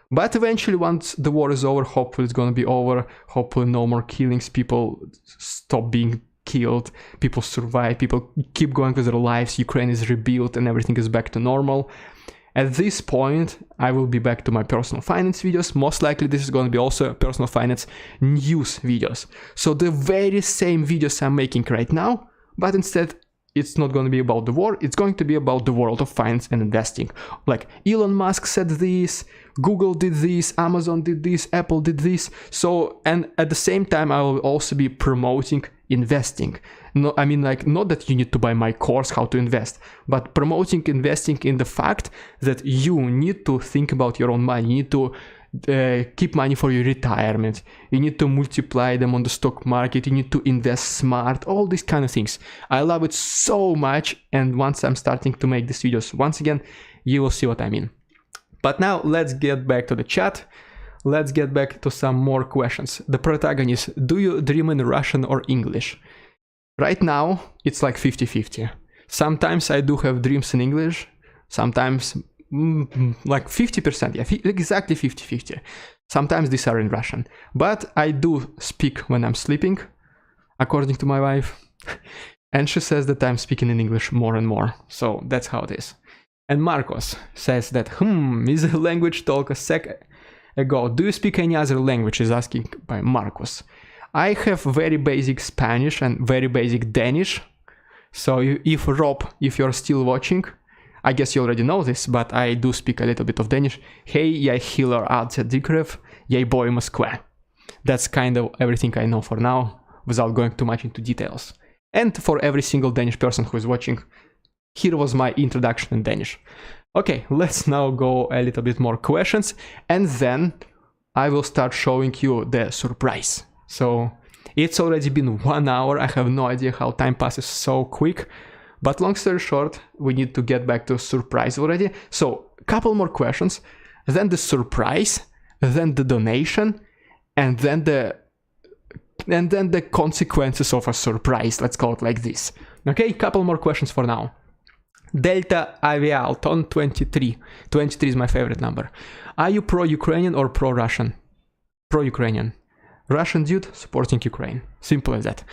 But eventually, once the war is over, hopefully it's gonna be over, hopefully no more killings, people stop being killed, people survive, people keep going with their lives, Ukraine is rebuilt and everything is back to normal. At this point, I will be back to my personal finance videos. Most likely this is going to be also personal finance news videos. So the very same videos I'm making right now, but instead it's not going to be about the war, it's going to be about the world of finance and investing. Like Elon Musk said this, Google did this, Amazon did this, Apple did this. So, and at the same time, I will also be promoting investing. No, I mean, like, not that you need to buy my course how to invest, but promoting investing in the fact that you need to think about your own money. You need to keep money for your retirement. You need to multiply them on the stock market. You need to invest smart, all these kind of things. I love it so much. And once I'm starting to make these videos, once again, you will see what I mean. But now let's get back to the chat. Let's get back to some more questions. The protagonist, do you dream in Russian or English? Right now, it's like 50-50. Sometimes I do have dreams in English, sometimes like 50%, yeah, exactly 50-50. Sometimes these are in Russian. But I do speak when I'm sleeping, according to my wife. And she says that I'm speaking in English more and more. So that's how it is. And Marcos says that, is a language talk a sec ago. Do you speak any other language? Is asking by Marcos. I have very basic Spanish and very basic Danish. So if Rob, if you're still watching, I guess you already know this, but I do speak a little bit of Danish. Hey, jag gillar alltid Dikrev, jag bor i Moskva. That's kind of everything I know for now, without going too much into details. And for every single Danish person who is watching, here was my introduction in Danish. Okay, let's now go a little bit more questions, and then I will start showing you the surprise. So it's already been 1 hour. I have no idea how time passes so quick, But long story short, we need to get back to surprise already. So a couple more questions, then the surprise, then the donation, and then the consequences of a surprise, let's call it like this. Okay, couple more questions for now. Delta Avialton 23. 23 is my favorite number. Are you pro-Ukrainian or pro-Russian? Pro-Ukrainian. Russian dude supporting Ukraine. Simple as that.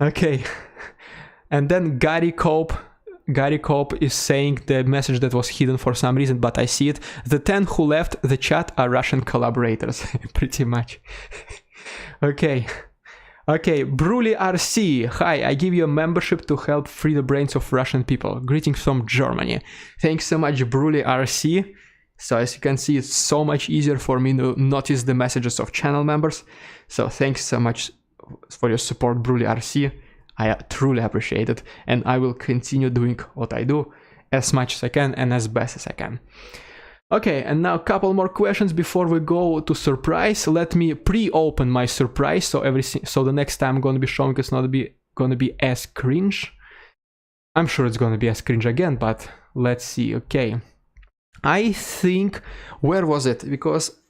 Okay. And then Gary Cope is saying the message that was hidden for some reason, but I see it. The 10 who left the chat are Russian collaborators. Pretty much. Okay. Okay, Bruli RC. Hi, I give you a membership to help free the brains of Russian people. Greetings from Germany. Thanks so much, Bruli RC. So as you can see, it's so much easier for me to notice the messages of channel members. So thanks so much for your support, Bruli RC. I truly appreciate it. And I will continue doing what I do as much as I can and as best as I can. Okay, and now a couple more questions before we go to surprise. Let me pre-open my surprise, so the next time I'm going to be showing it's not going to be as cringe. I'm sure it's going to be as cringe again, but let's see. Okay, I think, where was it? Because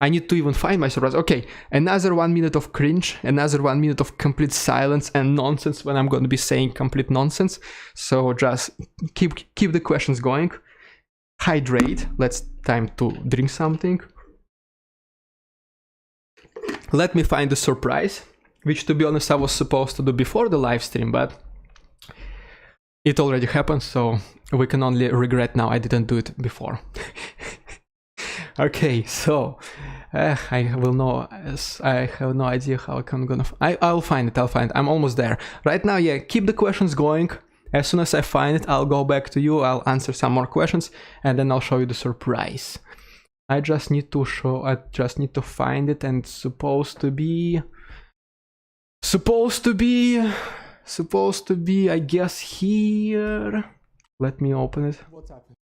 I need to even find my surprise. Okay, another 1 minute of cringe, another 1 minute of complete silence and nonsense when I'm going to be saying complete nonsense. So just keep the questions going. Hydrate. Let's time to drink something. Let me find the surprise, which to be honest I was supposed to do before the live stream, but it already happened, so we can only regret now I didn't do it before. Okay, so I have no idea how I'm gonna. I'll find it. I'm almost there. Right now, yeah. Keep the questions going. As soon as I find it, I'll go back to you. I'll answer some more questions, and then I'll show you the surprise. I just need to find it, and it's supposed to be, I guess, here. Let me open it. What's happening?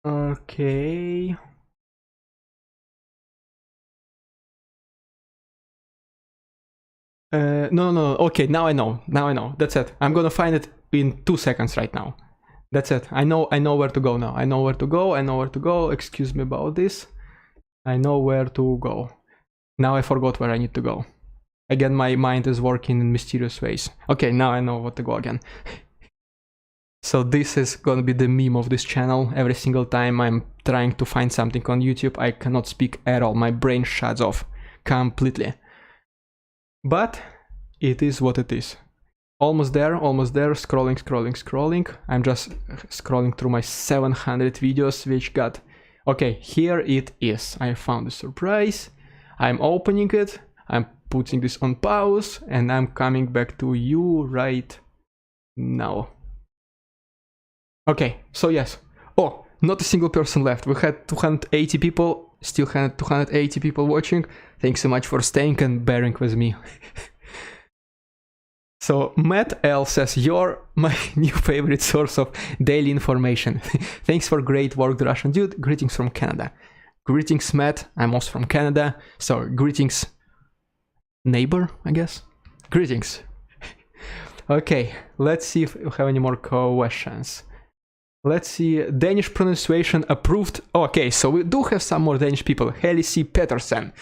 Okay. No. Okay, now I know. That's it. I'm gonna find it in 2 seconds right now. That's it. I know where to go now. I know where to go. Excuse me about this. I know where to go. Now I forgot where I need to go. Again, my mind is working in mysterious ways. Okay, now I know what to go again. So this is gonna be the meme of this channel. Every single time I'm trying to find something on YouTube, I cannot speak at all. My brain shuts off completely. But it is what it is. Almost there, scrolling. I'm just scrolling through my 700 videos, which got... Okay, here it is. I found the surprise. I'm opening it. I'm putting this on pause, and I'm coming back to you right now. Okay, so yes. Oh, not a single person left. We had 280 people. Still had 280 people watching. Thanks so much for staying and bearing with me. So Matt L says, you're my new favorite source of daily information. Thanks for great work, the Russian dude. Greetings from Canada. Greetings, Matt. I'm also from Canada. So greetings, neighbor, I guess. Greetings. Okay, let's see if we have any more questions. Let's see, Danish pronunciation approved. Okay, so we do have some more Danish people. Heli C. Petersen.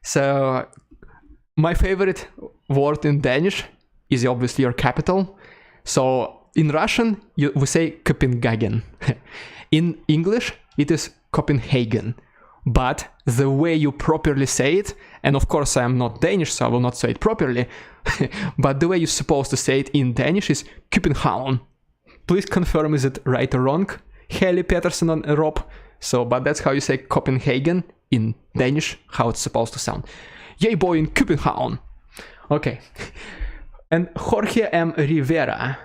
So, my favorite word in Danish is obviously your capital. So, in Russian, we say Copenhagen. In English, it is Copenhagen. But the way you properly say it, and of course I am not Danish, so I will not say it properly, but the way you're supposed to say it in Danish is Copenhagen. Please confirm, is it right or wrong? Heli Petersen and Rob. So, but that's how you say Copenhagen in Danish, how it's supposed to sound. Yay boy in Copenhagen. Okay. And Jorge M. Rivera.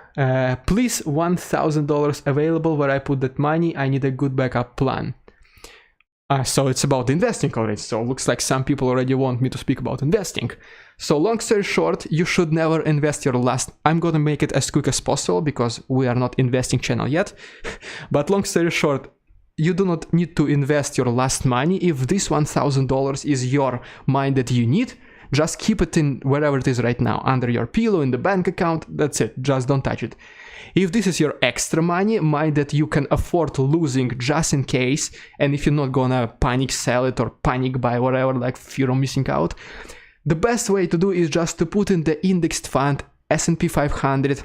Please, $1,000 available where I put that money. I need a good backup plan. So it's about investing already. So looks like some people already want me to speak about investing. So long story short, you should never invest your last... I'm gonna make it as quick as possible because we are not investing channel yet. But long story short, you do not need to invest your last money. If this $1,000 is your money that you need, Just keep it in wherever it is right now, under your pillow, in the bank account, that's it, just don't touch it. If this is your extra money that you can afford losing just in case, and if you're not gonna panic sell it or panic buy whatever, like fear of missing out, the best way to do is just to put in the indexed fund S&P 500,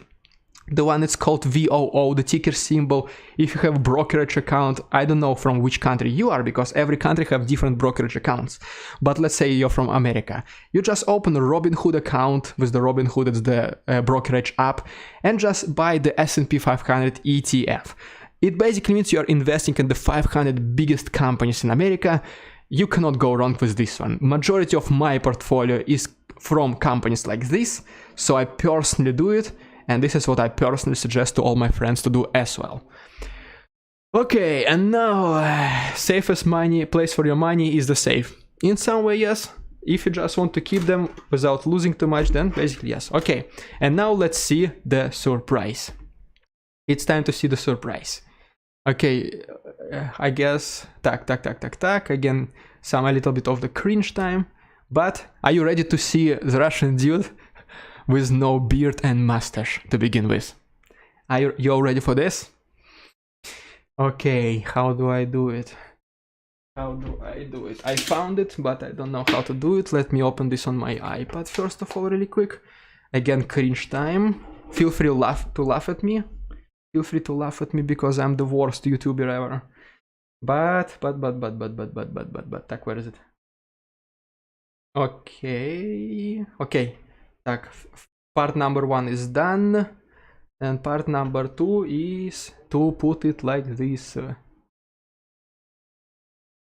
the one that's called VOO, the ticker symbol. If you have a brokerage account, I don't know from which country you are, because every country have different brokerage accounts. But let's say you're from America. You just open a Robinhood account with the Robinhood, it's the brokerage app, and just buy the S&P 500 ETF. It basically means you're investing in the 500 biggest companies in America. You cannot go wrong with this one. Majority of my portfolio is from companies like this, so I personally do it. And this is what I personally suggest to all my friends to do as well. Okay, and now safest place for your money is the safe. In some way, yes. If you just want to keep them without losing too much, then basically yes. Okay, and now let's see the surprise. It's time to see the surprise. Okay, I guess, tack. Again, a little bit of the cringe time. But are you ready to see the Russian dude with no beard and mustache to begin with? Are you all ready for this? Okay, how do I do it? I found it, but I don't know how to do it. Let me open this on my iPad first of all, really quick. Again, cringe time. Feel free to laugh at me. Feel free to laugh at me because I'm the worst YouTuber ever. But, так, where is it? Okay. Part number 1 is done, and part number 2 is to put it like this.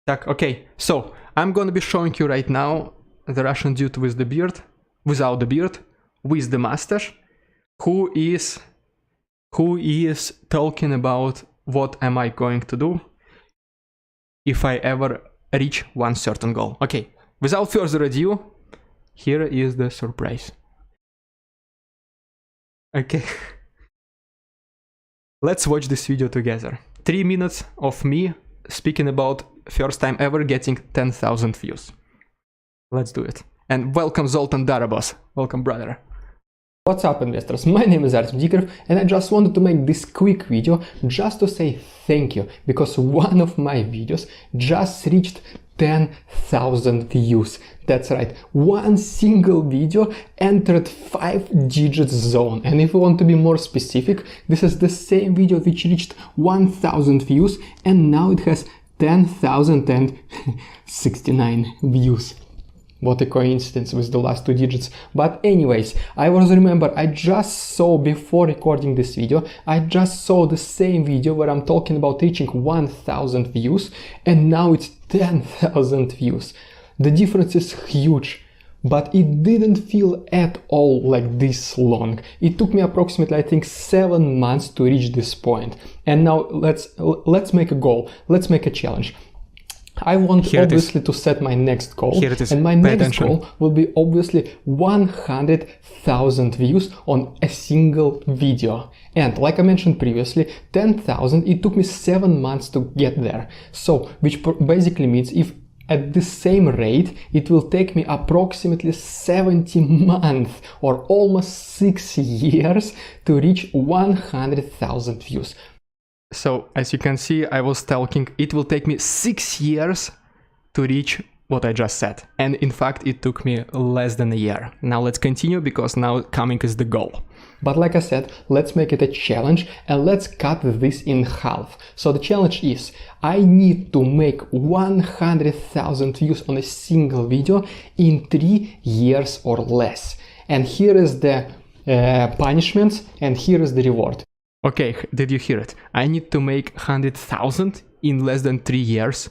Okay, so I'm gonna be showing you right now the Russian dude with the beard, without the beard, with the mustache, who is talking about what am I going to do if I ever reach one certain goal. Okay, without further ado, here is the surprise. Okay, let's watch this video together. 3 minutes of me speaking about first time ever getting 10,000 views. Let's do it. And welcome Zoltan Darabos. Welcome, brother. What's up, investors? My name is Artem Dikrov, and I just wanted to make this quick video just to say thank you, because one of my videos just reached 10,000 views. That's right, one single video entered 5-digit zone. And if you want to be more specific, this is the same video which reached 1,000 views, and now it has 10,069 views. What a coincidence with the last 2 digits. But anyways, I just saw, before recording this video, I just saw the same video where I'm talking about reaching 1,000 views, and now it's 10,000 views. The difference is huge, but it didn't feel at all like this long. It took me approximately, I think, 7 months to reach this point. And now let's make a goal. Let's make a challenge. I want obviously to set my next goal, and my next goal will be obviously 100,000 views on a single video. And like I mentioned previously, 10,000, it took me 7 months to get there. So, which basically means if at the same rate, it will take me approximately 70 months or almost 6 years to reach 100,000 views. So, as you can see, I was talking, it will take me 6 years to reach what I just said. And in fact, it took me less than a year. Now let's continue, because now coming is the goal. But like I said, let's make it a challenge, and let's cut this in half. So the challenge is, I need to make 100,000 views on a single video in 3 years or less. And here is the punishment, and here is the reward. Okay, did you hear it? I need to make 100,000 in less than 3 years.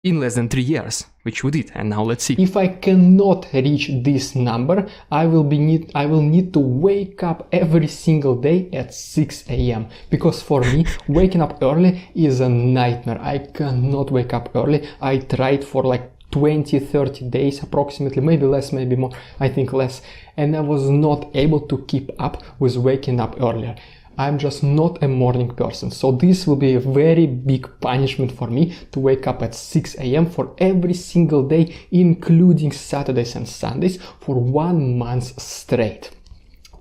In less than 3 years, which we did, and now let's see. If I cannot reach this number, I will need to wake up every single day at 6 a.m. Because for me, waking up early is a nightmare. I cannot wake up early. I tried for like 20-30 days approximately, maybe less, maybe more, I think less, and I was not able to keep up with waking up earlier. I'm just not a morning person. So this will be a very big punishment for me to wake up at 6 a.m. for every single day, including Saturdays and Sundays, for 1 month straight.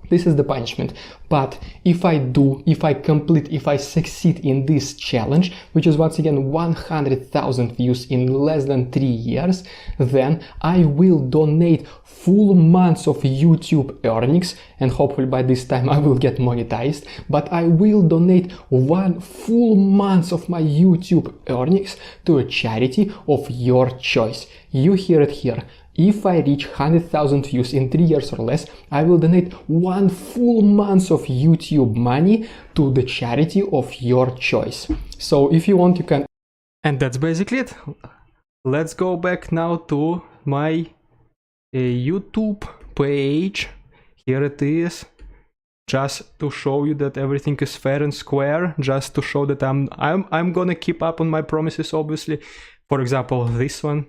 This is the punishment. But if I succeed in this challenge, which is once again 100,000 views in less than 3 years, then I will donate full months of YouTube earnings, and hopefully by this time I will get monetized, but I will donate 1 full month of my YouTube earnings to a charity of your choice. You hear it here. If I reach 100,000 views in 3 years or less, I will donate 1 full month of YouTube money to the charity of your choice. So if you want, you can... And that's basically it. Let's go back now to my YouTube page. Here it is. Just to show you that everything is fair and square. Just to show that I'm gonna keep up on my promises, obviously. For example, this one.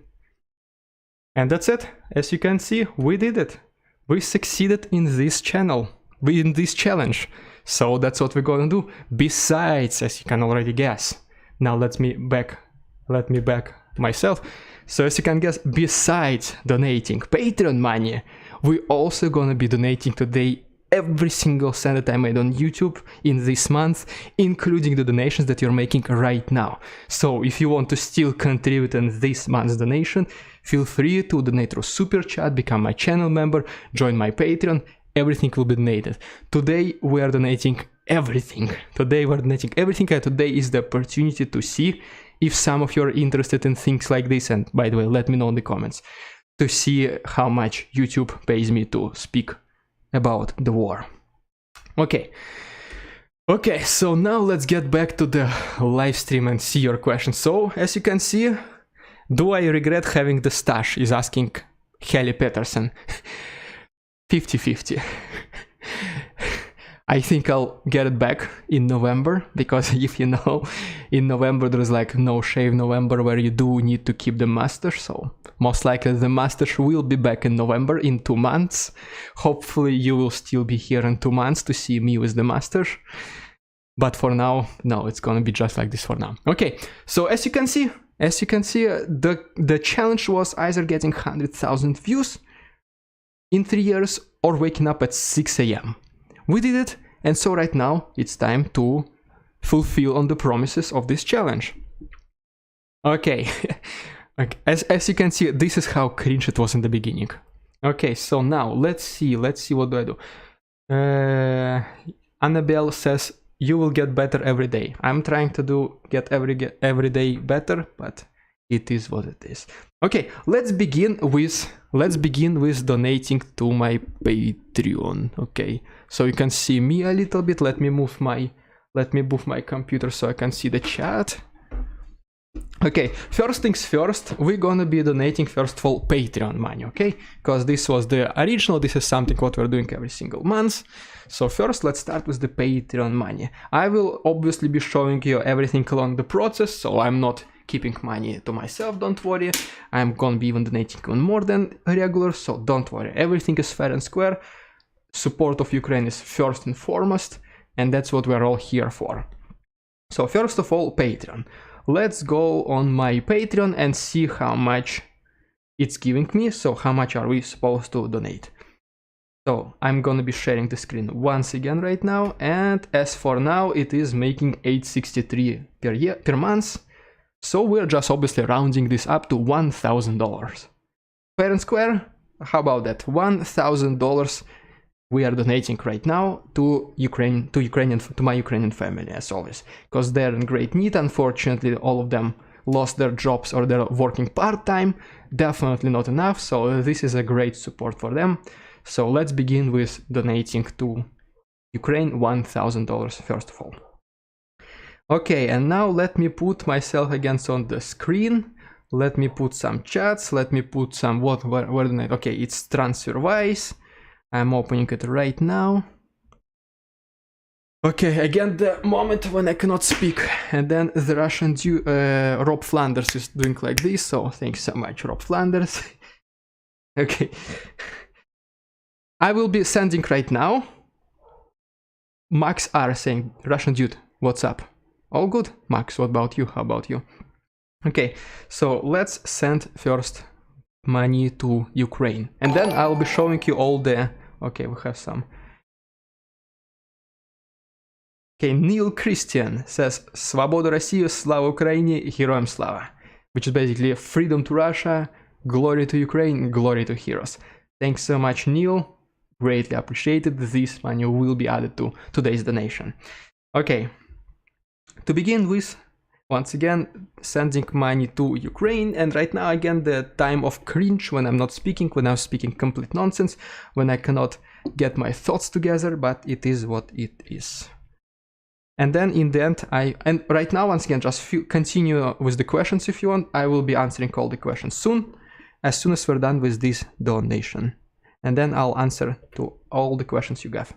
And that's it. As you can see, we did it. We succeeded in this channel, in this challenge. So that's what we're gonna do. Besides, as you can already guess, now let me back myself. So as you can guess, besides donating Patreon money, we're also gonna be donating today every single cent that I made on YouTube in this month, including the donations that you're making right now. So if you want to still contribute in this month's donation, feel free to donate through Super Chat, become my channel member, join my Patreon, everything will be donated. Today we are donating everything. And today is the opportunity to see if some of you are interested in things like this, and by the way, let me know in the comments, to see how much YouTube pays me to speak about the war. Okay, so now let's get back to the live stream and see your questions. So as you can see, do I regret having the stash, is asking Helly Peterson. 50-50. I think I'll get it back in November, because if you know, in November there is like no shave November, where you do need to keep the mustache. So most likely the mustache will be back in November, in 2 months. Hopefully you will still be here in 2 months to see me with the mustache. But for now, no, it's gonna be just like this for now. Okay, so as you can see, the challenge was either getting 100,000 views in 3 years or waking up at 6 a.m. We did it, and so right now it's time to fulfill on the promises of this challenge. Okay, as you can see, this is how cringe it was in the beginning. Okay, so now let's see what do I do. Annabelle says you will get better every day. I'm trying to get every day better, but it is what it is. Okay, let's begin with donating to my Patreon. Okay, so you can see me a little bit. Let me move my computer so I can see the chat. Okay, first things first, we're gonna be donating first of all Patreon money, okay? Because this was the original, this is something what we're doing every single month. So first let's start with the Patreon money. I will obviously be showing you everything along the process, so I'm not keeping money to myself, don't worry. I'm gonna be even donating even more than regular, so don't worry. Everything is fair and square. Support of Ukraine is first and foremost, and that's what we're all here for. So first of all, Patreon. Let's go on my Patreon and see how much it's giving me. So how much are we supposed to donate? So I'm gonna be sharing the screen once again right now, and as for now it is making $8.63 per month. So we're just obviously rounding this up to $1,000. Fair and square? How about that? $1,000 we are donating right now to my Ukrainian family, as always, because they're in great need. Unfortunately, all of them lost their jobs or they're working part-time. Definitely not enough, so this is a great support for them. So let's begin with donating to Ukraine $1,000 first of all. Okay, and now let me put myself again on the screen. Let me put some chats. Let me put some where donate. Okay, it's TransferWise. I'm opening it right now. Okay, again the moment when I cannot speak, and then the Russian Rob Flanders is doing like this. So thanks so much, Rob Flanders. Okay, I will be sending right now. Max R saying, Russian dude, what's up? All good? Max, what about you? How about you? Okay, so let's send first money to Ukraine. And then I'll be showing you all the... Okay, we have some... Okay, Neil Christian says, Свобода России, слава Украине, героям слава. Which is basically freedom to Russia, glory to Ukraine, glory to heroes. Thanks so much, Neil. Greatly appreciated. This money will be added to today's donation. Okay, to begin with, once again, sending money to Ukraine. And right now, again, the time of cringe when I'm not speaking, when I'm speaking complete nonsense, when I cannot get my thoughts together, but it is what it is. And then in the end, and right now, once again, just continue with the questions if you want. I will be answering all the questions soon as we're done with this donation. And then I'll answer to all the questions you have.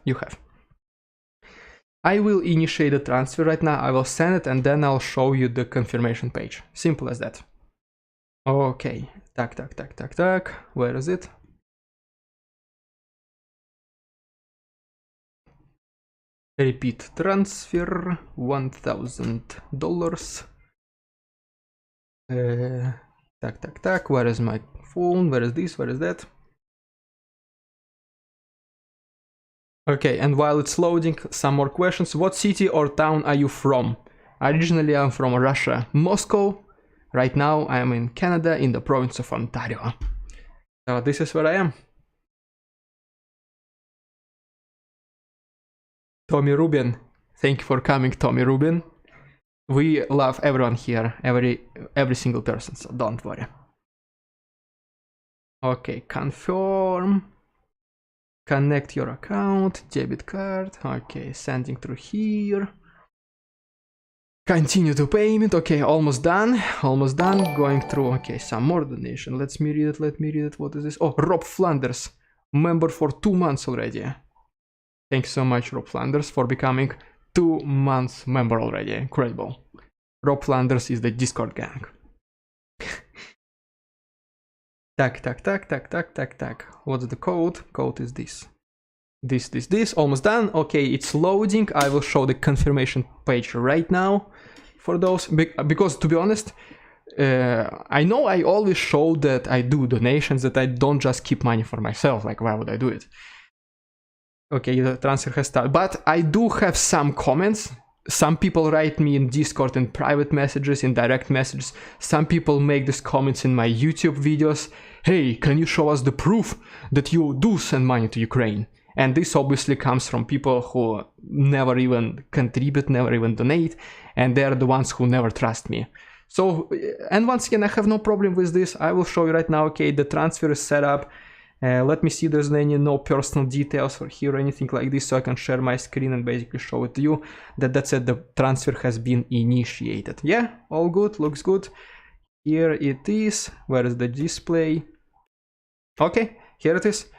I will initiate the transfer right now. I will send it and then I'll show you the confirmation page. Simple as that. Okay. Tak. Where is it? Repeat transfer, $1,000. Tak. Where is my phone? Where is this? Where is that? Okay, and while it's loading, some more questions. What city or town are you from? Originally, I'm from Russia, Moscow. Right now, I am in Canada, in the province of Ontario. So this is where I am. Tommy Rubin, thank you for coming, Tommy Rubin. We love everyone here, every single person, so don't worry. Okay, confirm. Connect your account, debit card. Okay, sending through here. Continue to payment. Okay, almost done. Going through. Okay, some more donation. Let me read it. What is this? Oh, Rob Flanders, member for 2 months already. Thanks so much, Rob Flanders, for becoming 2 months member already. Incredible. Rob Flanders is the Discord gang. Tak. What's the code? Code is this. This. Almost done. Okay, it's loading. I will show the confirmation page right now for those. Because to be honest, I know I always show that I do donations, that I don't just keep money for myself. Like, why would I do it? Okay, the transfer has started. But I do have some comments. Some people write me in Discord in private messages, in direct messages. Some people make these comments in my YouTube videos. Hey, can you show us the proof that you do send money to Ukraine? And this obviously comes from people who never even contribute, never even donate, and they're the ones who never trust me. So, and once again, I have no problem with this. I will show you right now. Okay, the transfer is set up. Let me see, there's no personal details or here or anything like this, so I can share my screen and basically show it to you. That's it, the transfer has been initiated. Yeah, all good, looks good. Here it is. Where is the display? Okay, here it is.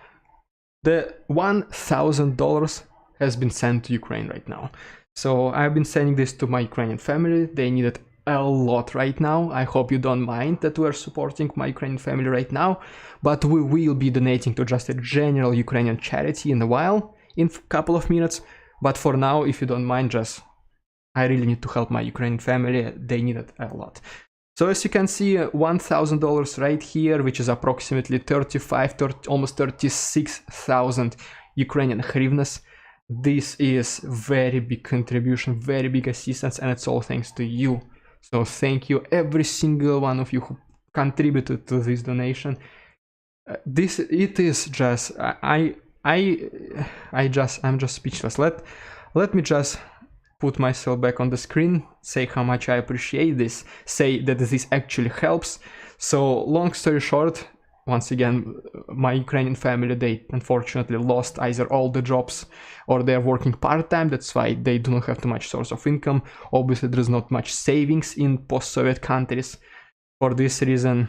The $1,000 has been sent to Ukraine right now. So I've been sending this to my Ukrainian family. They need it a lot right now. I hope you don't mind that we're supporting my Ukrainian family right now, but we will be donating to just a general Ukrainian charity in a while, in a couple of minutes. But for now, if you don't mind, I really need to help my Ukrainian family. They need it a lot. So as you can see, $1,000 right here, which is approximately almost 36,000 Ukrainian hryvnias. This is very big contribution, very big assistance, and it's all thanks to you. So thank you, every single one of you who contributed to this donation. It is just, I'm just speechless. Let me just put myself back on the screen, say how much I appreciate this, say that this actually helps. So long story short, once again, my Ukrainian family, they unfortunately lost either all the jobs or they're working part-time. That's why they do not have too much source of income. Obviously, there is not much savings in post-Soviet countries. For this reason,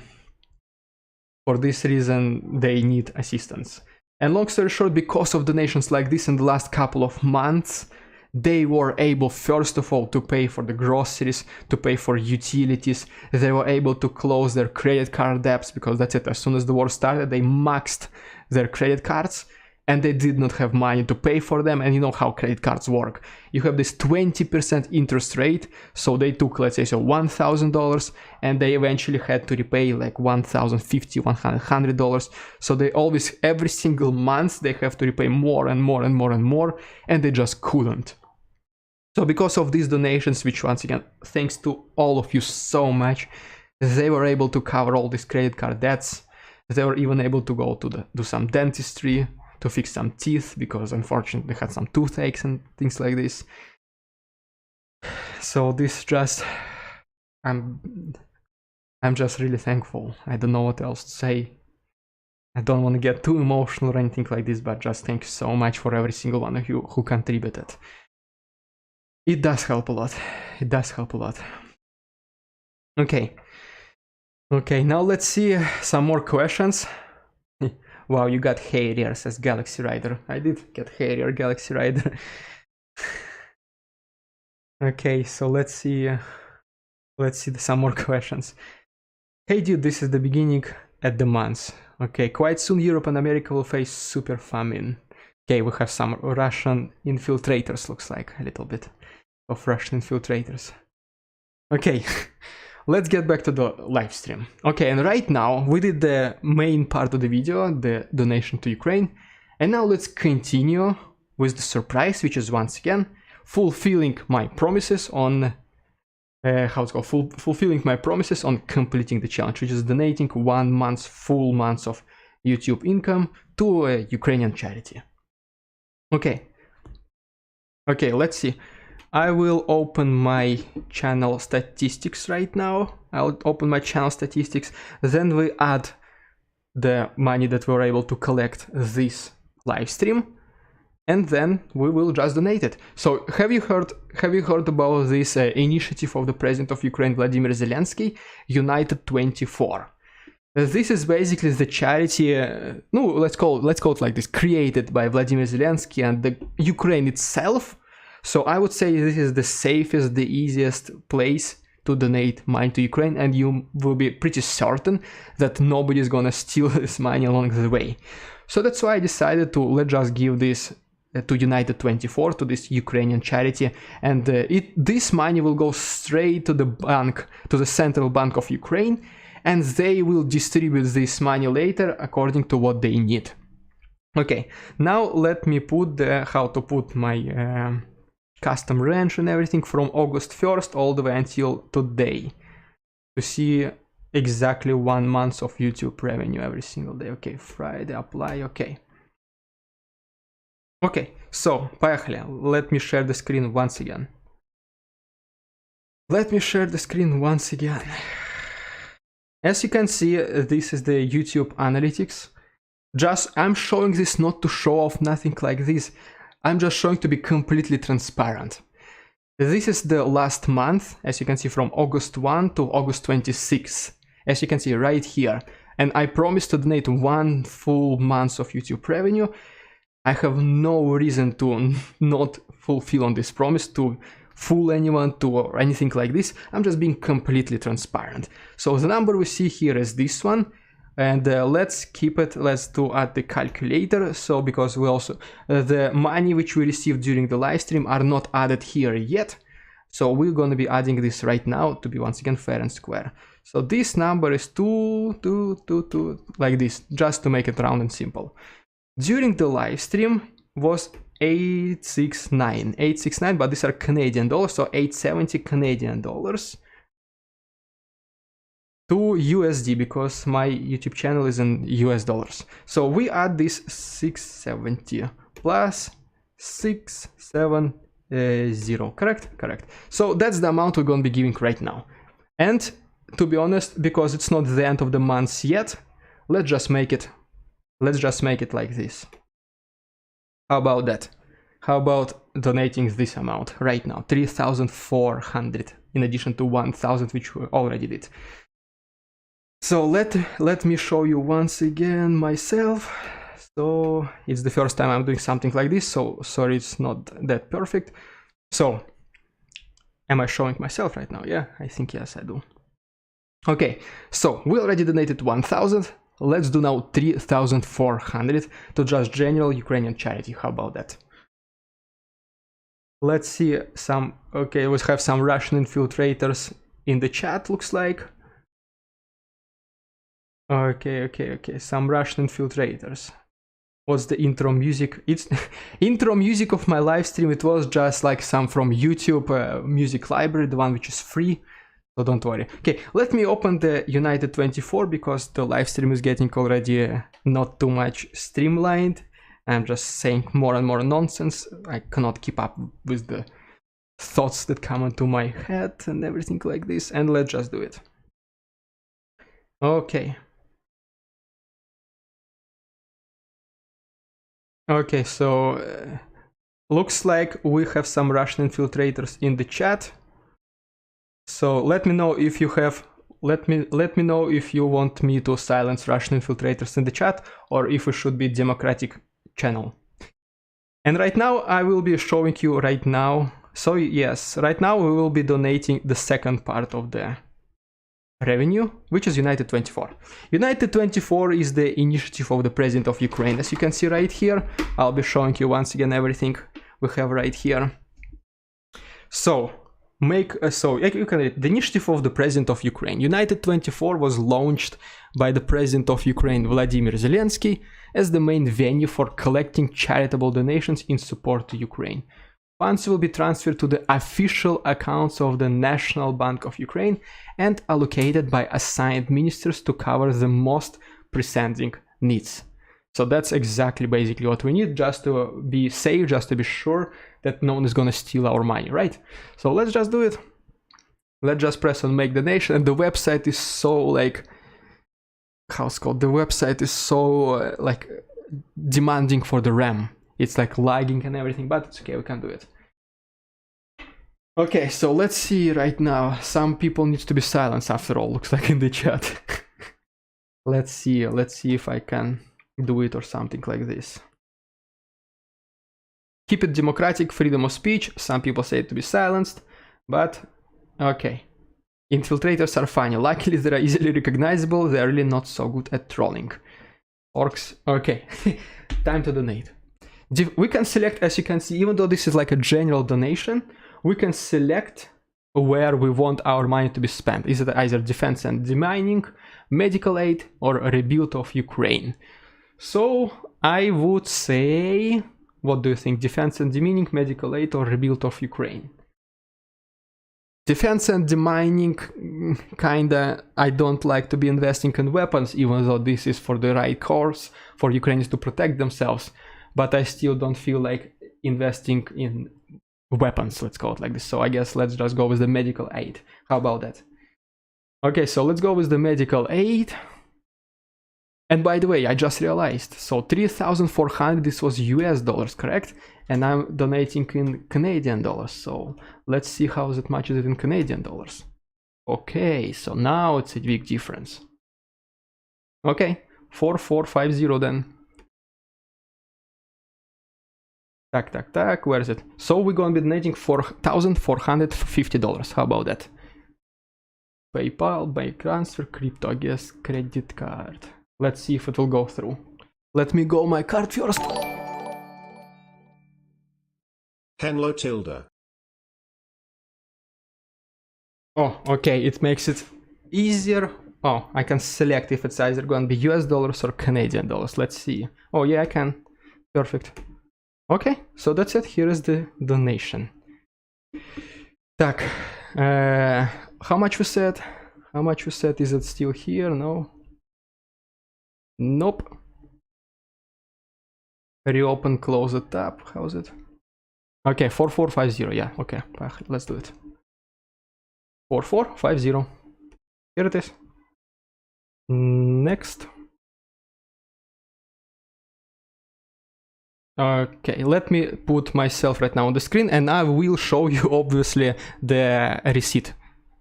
they need assistance. And long story short, because of donations like this in the last couple of months, they were able, first of all, to pay for the groceries, to pay for utilities. They were able to close their credit card debts, because that's it. As soon as the war started, they maxed their credit cards. and they did not have money to pay for them. And you know how credit cards work. You have this 20% interest rate, so they took, let's say, so $1,000, and they eventually had to repay like $1,050, $100. So they always, every single month, they have to repay more and more and more and more, and they just couldn't. So because of these donations, which once again, thanks to all of you so much, they were able to cover all these credit card debts. They were even able to go to do some dentistry, to fix some teeth, because unfortunately they had some toothaches and things like this. So this just, I'm just really thankful. I don't know what else to say. I don't want to get too emotional or anything like this, but just thank you so much for every single one of you who contributed. It does help a lot. It does help a lot. Okay. Okay, now let's see some more questions. Wow, you got hairier, says Galaxy Rider. I did get hairier, Galaxy Rider. Okay, so let's see some more questions. Hey dude, this is the beginning at the month. Okay, quite soon Europe and America will face super famine. Okay, we have some Russian infiltrators, looks like, a little bit of Russian infiltrators. Okay, let's get back to the live stream. Okay, and right now we did the main part of the video, the donation to Ukraine, and now let's continue with the surprise, which is once again fulfilling my promises on fulfilling my promises on completing the challenge, which is donating 1 month's full months of YouTube income to a Ukrainian charity. Okay, let's see. I will open my channel statistics right now. I'll open my channel statistics. Then we add the money that we were able to collect this live stream, and then we will just donate it. So have you heard about this initiative of the President of Ukraine, Vladimir Zelensky, United 24? This is basically the charity, let's call it like this, created by Vladimir Zelensky and the Ukraine itself. So I would say this is the safest, the easiest place to donate money to Ukraine, and you will be pretty certain that nobody is gonna steal this money along the way. So that's why I decided to let's just give this to United 24, to this Ukrainian charity, and this money will go straight to the bank, to the Central Bank of Ukraine, and they will distribute this money later according to what they need. Okay, now let me put how to put my custom range and everything from August 1st all the way until today to see exactly 1 month of YouTube revenue every single day. Okay, Friday, apply, okay. Okay, so, поехали. Let me share the screen once again. As you can see, this is the YouTube analytics. I'm showing this not to show off, nothing like this. I'm just showing to be completely transparent. This is the last month, as you can see, from August 1 to August 26, as you can see right here. And I promised to donate 1 full month of YouTube revenue. I have no reason to not fulfill on this promise, to fool anyone or anything like this. I'm just being completely transparent. So the number we see here is this one. And let's keep it, let's do at the calculator. So because we also, the money which we received during the live stream are not added here yet. So we're going to be adding this right now to be once again fair and square. So this number is 2, like this, just to make it round and simple. During the live stream was 869, but these are Canadian dollars, so 870 Canadian dollars. To USD, because my YouTube channel is in US dollars. So we add this 670 plus 670, correct. So that's the amount we're going to be giving right now. And to be honest, because it's not the end of the month yet, let's just make it like this. How about that? How about donating this amount right now, 3,400 in addition to 1,000 which we already did. So let me show you once again myself. So it's the first time I'm doing something like this, so sorry it's not that perfect. So am I showing myself right now? Yeah, I think yes, I do. Okay, so we already donated 1,000. let's do now 3,400 to just general Ukrainian charity. How about that? Let's see some, okay, we have some Russian infiltrators in the chat, looks like. Okay, some Russian infiltrators. What's the intro music? It's intro music of my live stream. It was just like some from YouTube music library, the one which is free. So don't worry. Okay, let me open the United 24 because the live stream is getting already not too much streamlined. I'm just saying more and more nonsense. I cannot keep up with the thoughts that come into my head and everything like this. And let's just do it. Okay. Okay, so looks like we have some Russian infiltrators in the chat. So let me know if you have, let me know if you want me to silence Russian infiltrators in the chat or if it should be democratic channel. And right now I will be showing you right now. So yes, right now we will be donating the second part of the revenue, which is United 24. United 24 is the initiative of the President of Ukraine. As you can see right here, I'll be showing you once again everything we have right here. So you can read the initiative of the President of Ukraine. United 24 was launched by the President of Ukraine, Vladimir Zelensky, as the main venue for collecting charitable donations in support to Ukraine. Funds will be transferred to the official accounts of the National Bank of Ukraine and allocated by assigned ministers to cover the most pressing needs. So that's exactly basically what we need, just to be safe, just to be sure that no one is gonna steal our money, right? So let's just do it. Let's just press on make donation, and the website is so like, how's it called? The website is so like demanding for the RAM. It's like lagging and everything, but it's okay, we can do it. Okay, so let's see right now. Some people need to be silenced after all, looks like in the chat. Let's see if I can do it or something like this. Keep it democratic, freedom of speech. Some people say it to be silenced, but okay. Infiltrators are funny. Luckily, they are easily recognizable. They are really not so good at trolling. Orcs, okay. Time to donate. We can select, as you can see, even though this is like a general donation, we can select where we want our money to be spent. Is it either defense and demining, medical aid, or a rebuild of Ukraine? So I would say, what do you think? Defense and demining, medical aid, or rebuild of Ukraine? Defense and demining, kinda, I don't like to be investing in weapons, even though this is for the right cause, for Ukrainians to protect themselves. But I still don't feel like investing in weapons, let's call it like this. So I guess let's just go with the medical aid. How about that? Okay, so let's go with the medical aid. And by the way, I just realized, so 3,400, this was US dollars, correct? And I'm donating in Canadian dollars. So let's see how much is it in Canadian dollars. Okay, so now it's a big difference. Okay, 4450 then. Tack, where is it? So we're going to be donating $4,450. How about that? PayPal, bank transfer, crypto, I guess, credit card. Let's see if it will go through. Let me go my card first. Henlo tilde. Oh, okay, it makes it easier. Oh, I can select if it's either going to be US dollars or Canadian dollars. Let's see. Oh yeah, I can. Perfect. Okay, so that's it. Here is the donation. Так, how much we said? How much we said? Is it still here? No. Nope. Reopen, close the tab. How's it? Okay, 4450. Yeah, okay, let's do it. 4450. Here it is. Next. Okay, let me put myself right now on the screen and I will show you obviously the receipt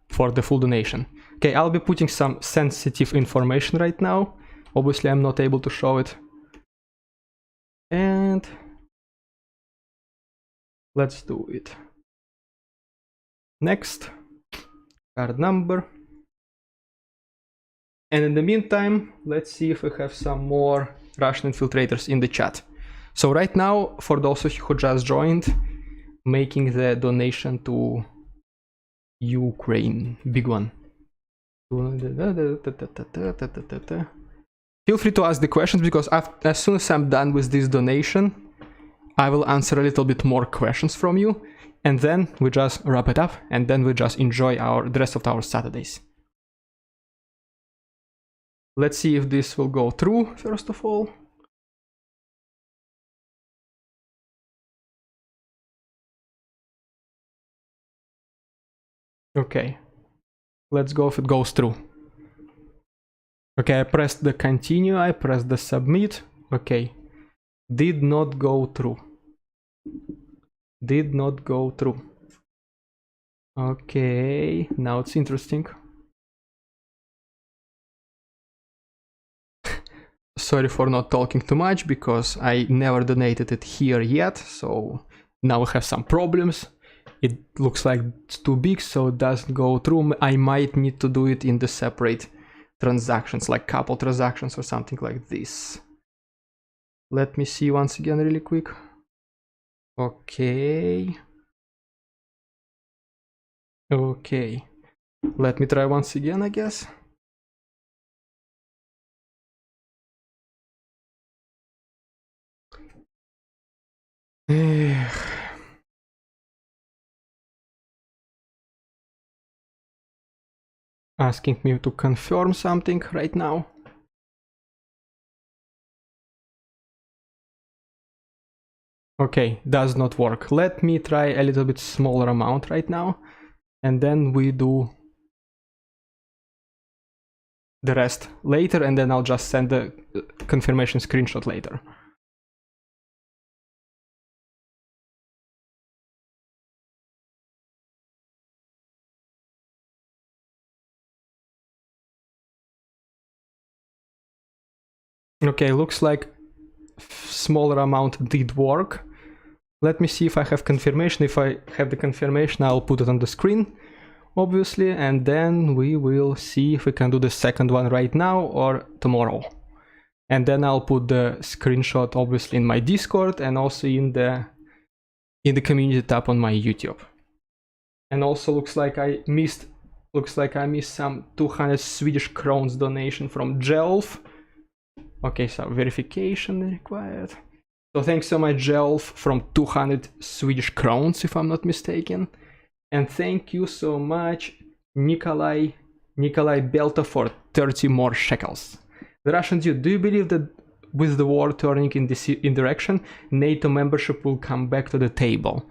for the full donation. Okay, I'll be putting some sensitive information right now. Obviously, I'm not able to show it. And let's do it. Next, card number. And in the meantime, let's see if we have some more Russian infiltrators in the chat. So right now, for those of you who just joined, making the donation to Ukraine, big one. Feel free to ask the questions, because as soon as I'm done with this donation, I will answer a little bit more questions from you, and then we just wrap it up, and then we just enjoy the rest of our Saturdays. Let's see if this will go through, first of all. Okay, let's go if it goes through. Okay, I pressed the continue, I pressed the submit. Okay, did not go through. Did not go through. Okay, now it's interesting. Sorry for not talking too much, because I never donated it here yet, so now we have some problems. It looks like it's too big, so it doesn't go through. I might need to do it in the separate transactions, like couple transactions or something like this. Let me see once again really quick. Okay. Okay. Let me try once again, I guess. Asking me to confirm something right now. Okay, does not work. Let me try a little bit smaller amount right now, and then we do the rest later, and then I'll just send the confirmation screenshot later. Okay, looks like smaller amount did work. Let me see if I have confirmation. If I have the confirmation, I'll put it on the screen, obviously, and then we will see if we can do the second one right now or tomorrow. And then I'll put the screenshot obviously in my Discord and also in the community tab on my YouTube. And also looks like I missed some 200 Swedish crowns donation from Jelf. Okay, so verification required. So thanks so much, Jelf, from 200 Swedish crowns, if I'm not mistaken. And thank you so much, Nikolai Belta, for 30 more shekels. The Russian dude, do you believe that with the war turning in this direction, NATO membership will come back to the table?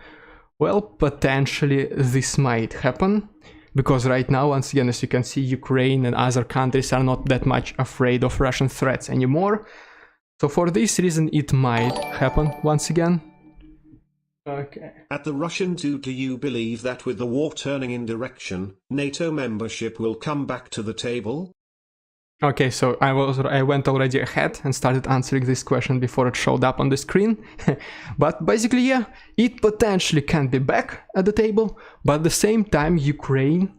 Well, potentially this might happen, because right now, once again, as you can see, Ukraine and other countries are not that much afraid of Russian threats anymore. So for this reason, it might happen once again. Okay. At the Russian do you believe that with the war turning in direction, NATO membership will come back to the table? Okay, so I went already ahead and started answering this question before it showed up on the screen. But basically, yeah, it potentially can be back at the table, but at the same time, Ukraine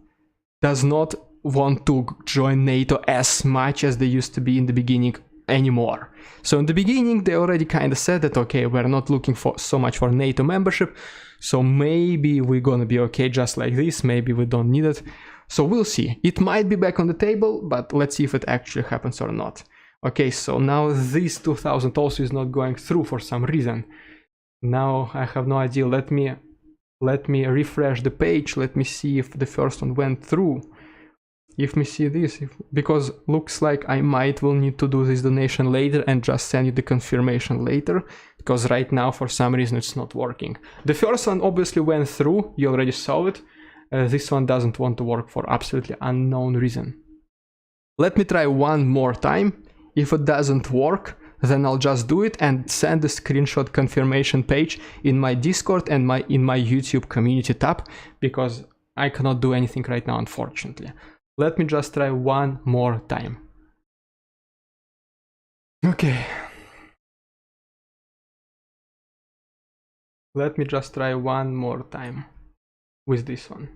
does not want to join NATO as much as they used to be in the beginning anymore. So in the beginning, they already kind of said that, okay, we're not looking for so much for NATO membership, so maybe we're gonna be okay just like this, maybe we don't need it. So we'll see. It might be back on the table, but let's see if it actually happens or not. Okay, so now this 2000 also is not going through for some reason. Now I have no idea. Let me refresh the page. Let me see if the first one went through. If we see this, because looks like I will need to do this donation later and just send you the confirmation later, because right now for some reason it's not working. The first one obviously went through, you already saw it. This one doesn't want to work for absolutely unknown reason. Let me try one more time. If it doesn't work, then I'll just do it and send the screenshot confirmation page in my Discord and in my YouTube community tab, because I cannot do anything right now, unfortunately. Let me just try one more time. Okay. Let me just try one more time with this one.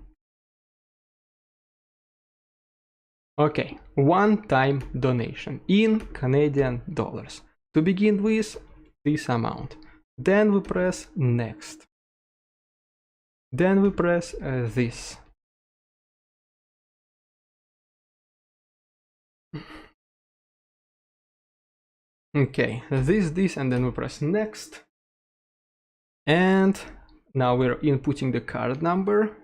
Okay, one-time donation in Canadian dollars. To begin with, this amount. Then we press next. Then we press this. Okay, this, and then we press next. And now we're inputting the card number.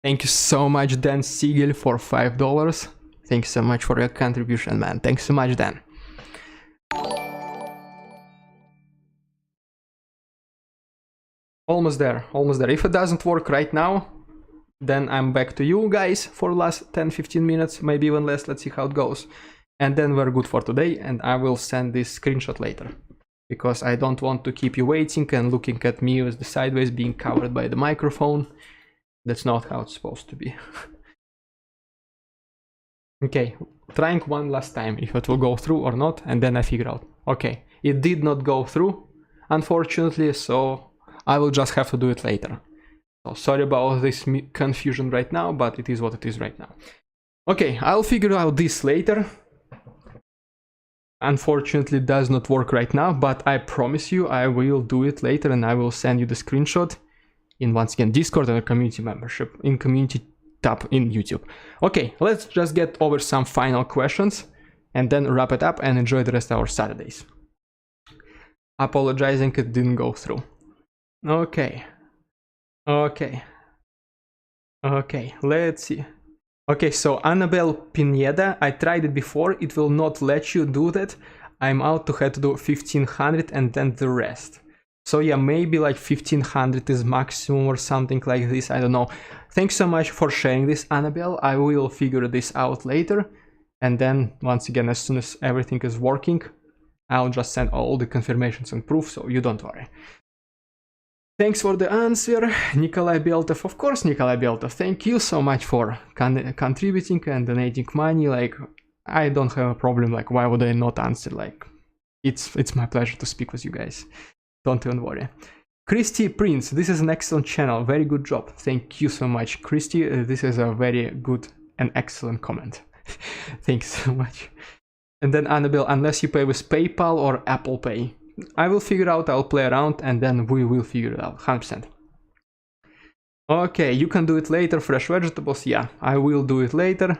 Thank you so much, Dan Siegel, for $5. Thanks so much for your contribution, man. Thanks so much, Dan. Almost there, almost there. If it doesn't work right now, then I'm back to you guys for last 10-15 minutes, maybe even less. Let's see how it goes. And then we're good for today, and I will send this screenshot later, because I don't want to keep you waiting and looking at me with the sideways being covered by the microphone. That's not how it's supposed to be. Okay, trying one last time if it will go through or not, and then I figure out. Okay, it did not go through, unfortunately, so I will just have to do it later. So sorry about this confusion right now, but it is what it is right now. Okay, I'll figure out this later. Unfortunately, it does not work right now, but I promise you I will do it later, and I will send you the screenshot in, once again, Discord and a community membership in community tab in YouTube. Okay, let's just get over some final questions and then wrap it up and enjoy the rest of our Saturdays. Apologizing it didn't go through. Okay, let's see. Okay, so Annabelle Pineda, I tried it before, it will not let you do that. I'm out to have to do 1500 and then the rest. So yeah, maybe like 1500 is maximum or something like this, I don't know. Thanks so much for sharing this, Annabelle. I will figure this out later. And then once again, as soon as everything is working, I'll just send all the confirmations and proof, so you don't worry. Thanks for the answer, Nikolai Beltov. Of course, Nikolai Beltov, thank you so much for contributing and donating money. Like, I don't have a problem. Like, why would I not answer? Like, it's my pleasure to speak with you guys. Don't even worry. Christy Prince, this is an excellent channel. Very good job. Thank you so much, Christy. This is a very good and excellent comment. Thanks so much. And then Annabelle, unless you pay with PayPal or Apple Pay. I will figure out, I'll play around, and then we will figure it out, 100%. Okay, you can do it later, fresh vegetables, yeah, I will do it later.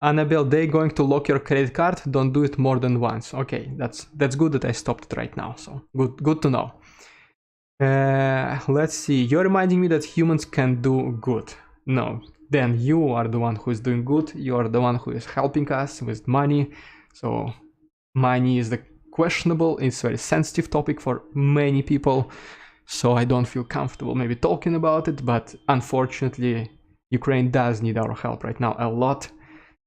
Annabelle, they're going to lock your credit card, don't do it more than once. Okay, that's good that I stopped it right now, so good to know. Let's see, you're reminding me that humans can do good. No, then you are the one who is doing good, you are the one who is helping us with money, so money is the questionable, it's a very sensitive topic for many people, so I don't feel comfortable maybe talking about it, but unfortunately Ukraine does need our help right now a lot,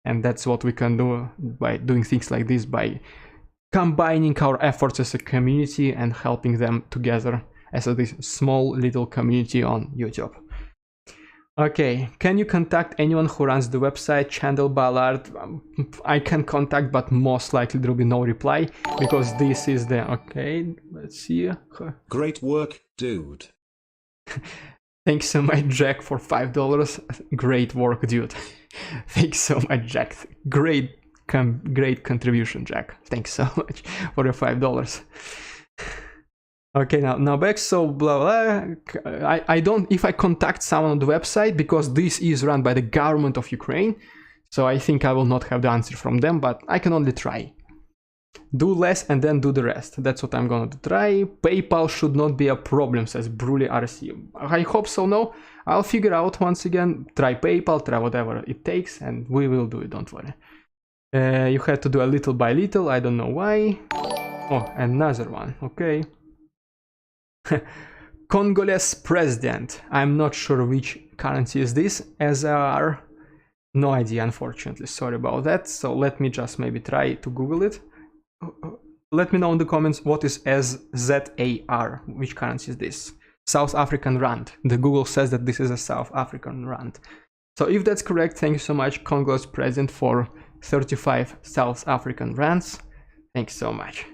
and that's what we can do by doing things like this, by combining our efforts as a community and helping them together as this small little community on YouTube. Okay, can you contact anyone who runs the website, Chandel Ballard? I can contact, but most likely there will be no reply, because this is the... Okay, let's see. Great work, dude. Thanks so much, Jack, for $5. Great work, dude. Thanks so much, Jack. Great contribution, Jack. Thanks so much for your $5. Okay, now back, so blah blah. I don't, if I contact someone on the website, because this is run by the government of Ukraine, so I think I will not have the answer from them, but I can only try. Do less and then do the rest. That's what I'm gonna try. PayPal should not be a problem, says Brule RC. I hope so, no? I'll figure out once again, try PayPal, try whatever it takes, and we will do it, don't worry. You had to do a little by little, I don't know why. Oh, another one, okay. Congolese president. I'm not sure which currency is this, SR. No idea, unfortunately. Sorry about that. So let me just maybe try to Google it. Let me know in the comments what is SZAR. Which currency is this? South African rand. The Google says that this is a South African rand. So if that's correct, thank you so much, Congolese president, for 35 South African rands. Thanks so much.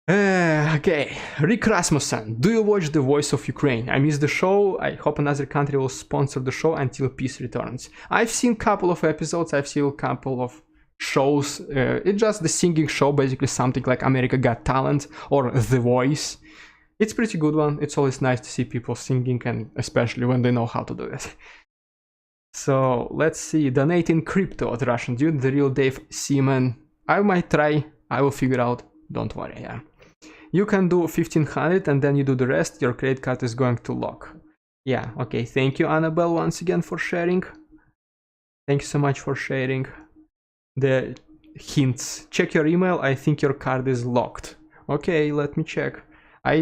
Okay, Rick Rasmussen, do you watch The Voice of Ukraine? I missed the show. I hope another country will sponsor the show until peace returns. I've seen a couple of episodes, I've seen a couple of shows. It's just the singing show, basically something like America Got Talent or The Voice. It's a pretty good one. It's always nice to see people singing, and especially when they know how to do it. So let's see, donate in crypto at Russian Dude, the real Dave Seaman. I might try, I will figure out, don't worry, yeah. You can do 1500 and then you do the rest, your credit card is going to lock. Yeah, okay, thank you Annabelle once again for sharing. Thanks so much for sharing the hints. Check your email, I think your card is locked. Okay, let me check. I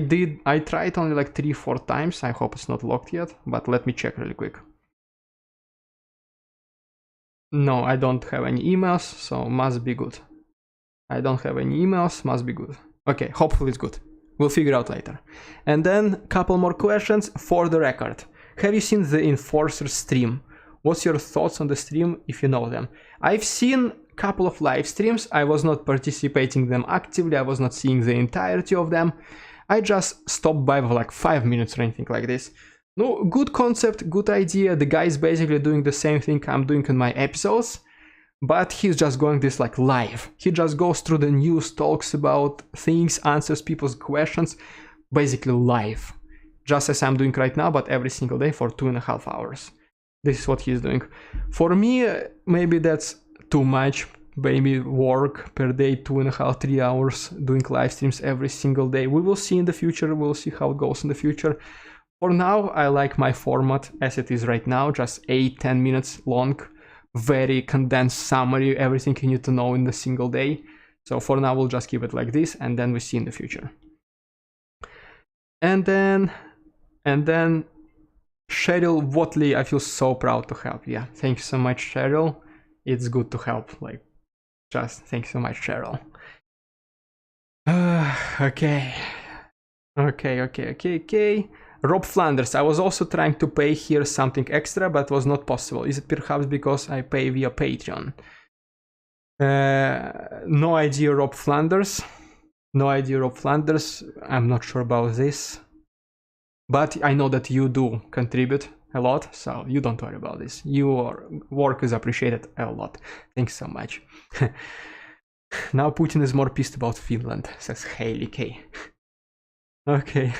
tried only like 3-4 times, I hope it's not locked yet, but let me check really quick. No, I don't have any emails, so must be good. I don't have any emails, must be good. Okay, hopefully it's good. We'll figure out later. And then a couple more questions for the record. Have you seen the Enforcer stream? What's your thoughts on the stream if you know them? I've seen a couple of live streams. I was not participating in them actively. I was not seeing the entirety of them. I just stopped by for like 5 minutes or anything like this. No, good concept, good idea. The guy is basically doing the same thing I'm doing in my episodes, but he's just going this like live. He just goes through the news, talks about things, answers people's questions, basically live. Just as I'm doing right now, but every single day for 2.5 hours. This is what he's doing. For me, maybe that's too much. Maybe work per day, 2.5-3 hours doing live streams every single day. We will see in the future. We'll see how it goes in the future. For now, I like my format as it is right now, just 8-10 minutes long, very condensed summary, everything you need to know in a single day. So for now, we'll just keep it like this, and then we see in the future. And then Cheryl Watley, I feel so proud to help. Yeah, thank you so much, Cheryl. It's good to help. Like, just thank you so much, Cheryl. Okay. Rob Flanders, I was also trying to pay here something extra, but was not possible. Is it perhaps because I pay via Patreon? No idea, Rob Flanders. No idea, Rob Flanders. I'm not sure about this. But I know that you do contribute a lot, so you don't worry about this. Your work is appreciated a lot. Thanks so much. Now Putin is more pissed about Finland, says Hailey K. Okay.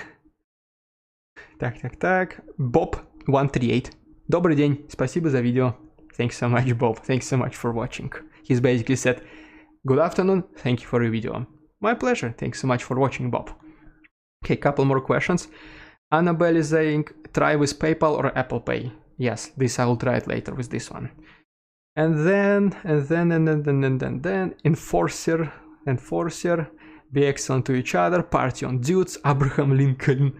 Так. Bob138. Добрый день, спасибо за видео. Thanks so much, Bob. Thanks so much for watching. He's basically said, good afternoon, thank you for your video. My pleasure, thanks so much for watching, Bob. Okay, couple more questions. Annabelle is saying, try with PayPal or Apple Pay. Yes, this I will try it later with this one. And then, Enforcer, be excellent to each other, party on dudes, Abraham Lincoln.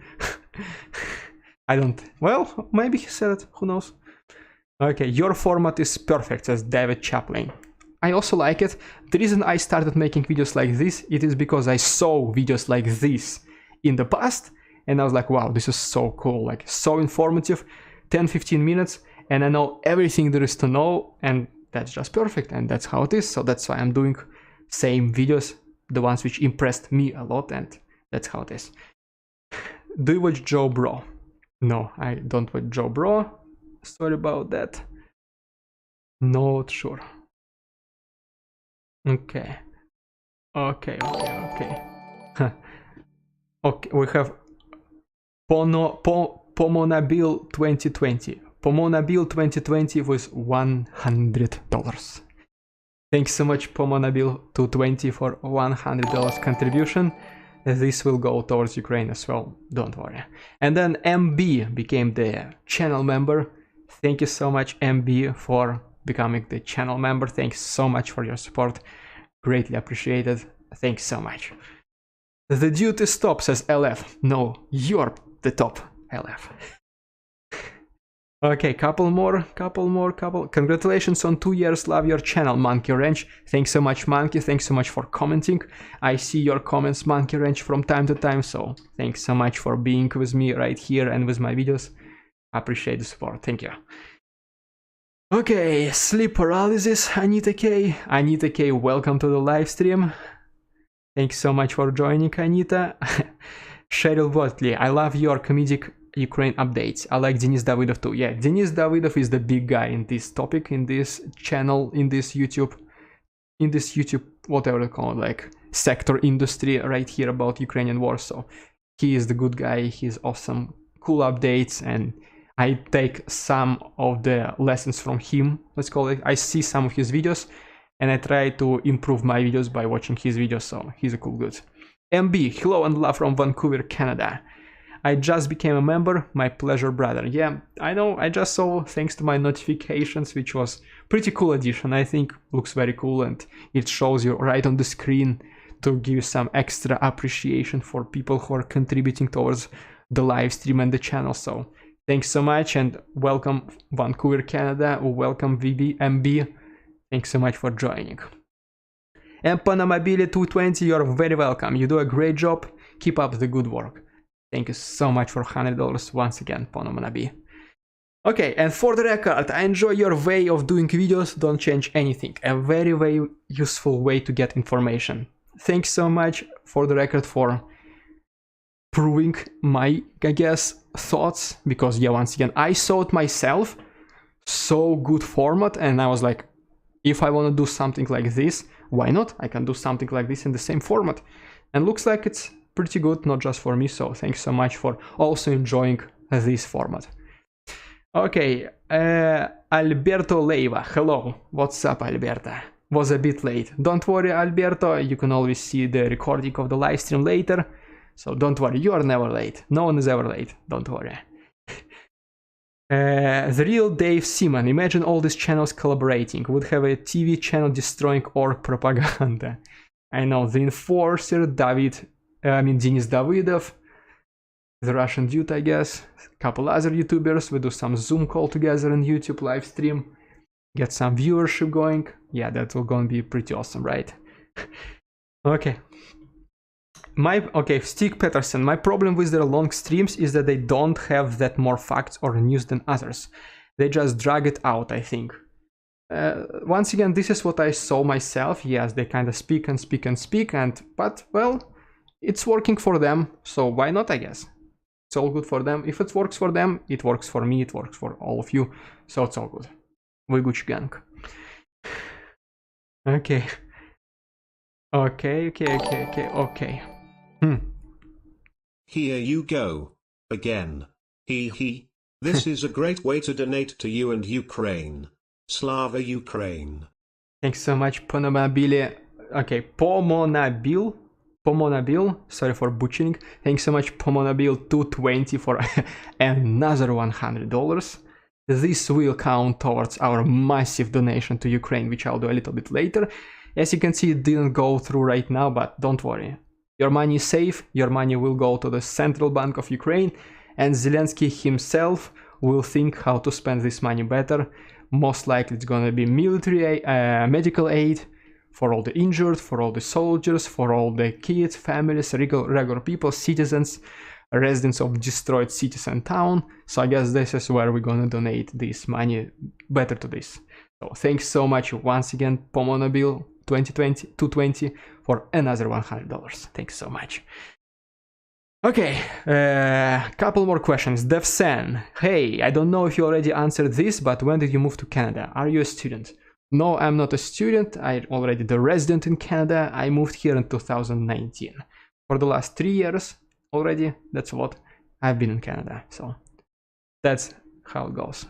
I don't, well, maybe he said it, who knows. Okay, your format is perfect, says David Chaplin. I also like it. The reason I started making videos like this, it is because I saw videos like this in the past, and I was like, wow, this is so cool, like so informative, 10-15 minutes, and I know everything there is to know, and that's just perfect, and that's how it is. So that's why I'm doing same videos, the ones which impressed me a lot, and that's how it is. Do you watch Joe Bro? No, I don't watch Joe Bro. Sorry about that. Not sure. Okay, okay. Okay, we have Pomonabil 2020. Pomonabil 2020 with $100. Thanks so much, Pomonabil 220, for $100 contribution. This will go towards Ukraine as well, don't worry. And then MB became the channel member. Thank you so much, MB, for becoming the channel member. Thanks so much for your support. Greatly appreciated. Thanks so much. The duty stop, says LF. No, you're the top, LF. Okay, couple more. Congratulations on 2 years. Love your channel, Monkey Ranch. Thanks so much, Monkey. Thanks so much for commenting. I see your comments, Monkey Ranch, from time to time. So thanks so much for being with me right here and with my videos. Appreciate the support. Thank you. Okay, sleep paralysis, Anita K. Anita K, welcome to the live stream. Thanks so much for joining, Anita. Cheryl Watley, I love your comedic Ukraine updates. I like Denis Davidov too. Yeah, Denis Davidov is the big guy in this topic, in this channel, in this YouTube, whatever they call it, like sector industry right here about Ukrainian war. So he is the good guy. He's awesome, cool updates, and I take some of the lessons from him, let's call it. I see some of his videos and I try to improve my videos by watching his videos, so he's a cool dude. MB, hello and love from Vancouver, Canada. I just became a member, my pleasure, brother. Yeah, I know, I just saw, thanks to my notifications, which was pretty cool addition. I think looks very cool, and it shows you right on the screen to give you some extra appreciation for people who are contributing towards the live stream and the channel. So thanks so much, and welcome Vancouver, Canada. Welcome MB. Thanks so much for joining. And Panamabile 220, you're very welcome. You do a great job. Keep up the good work. Thank you so much for $100 once again, Panamanabi. Okay, and for the record, I enjoy your way of doing videos. Don't change anything. A very, very useful way to get information. Thanks so much, for the record, for proving my, I guess, thoughts. Because, yeah, once again, I saw it myself. So good format, and I was like, if I want to do something like this, why not? I can do something like this in the same format. And looks like it's pretty good, not just for me, so thanks so much for also enjoying this format. Okay, Alberto Leiva, hello, what's up, Alberta? Was a bit late. Don't worry, Alberto, you can always see the recording of the live stream later, so don't worry, you are never late. No one is ever late, don't worry. The real Dave Seaman, imagine all these channels collaborating, would have a TV channel destroying org propaganda. I know, the Enforcer, Denis Davidov, the Russian dude, I guess, a couple other YouTubers, we do some Zoom call together in YouTube live stream, get some viewership going. Yeah, that's all gonna be pretty awesome, right? Okay. Stig Peterson, my problem with their long streams is that they don't have that more facts or news than others. They just drag it out, I think. Once again, this is what I saw myself. Yes, they kind of speak and speak and speak, but, well, it's working for them, so why not, I guess. It's all good for them. If it works for them, it works for me, it works for all of you, so it's all good. We Gucci gang. Okay. Okay. Here you go. Again. He. This is a great way to donate to you and Ukraine. Slava Ukraine. Thanks so much, Pomonabile. Okay, Pomonabil, sorry for butchering. Thanks so much, Pomonabil 220 for another $100. This will count towards our massive donation to Ukraine, which I'll do a little bit later. As you can see, it didn't go through right now, but don't worry. Your money is safe, your money will go to the Central Bank of Ukraine, and Zelensky himself will think how to spend this money better. Most likely it's gonna be military medical aid for all the injured, for all the soldiers, for all the kids, families, regular people, citizens, residents of destroyed cities and town. So I guess this is where we're gonna donate this money better to this. So thanks so much once again, Pomonabil 220 for another $100. Thanks so much. Okay, couple more questions. Devsen, hey, I don't know if you already answered this, but when did you move to Canada? Are you a student? No, I'm not a student. I'm already the resident in Canada. I moved here in 2019. For the last 3 years already, that's what I've been in Canada. So that's how it goes.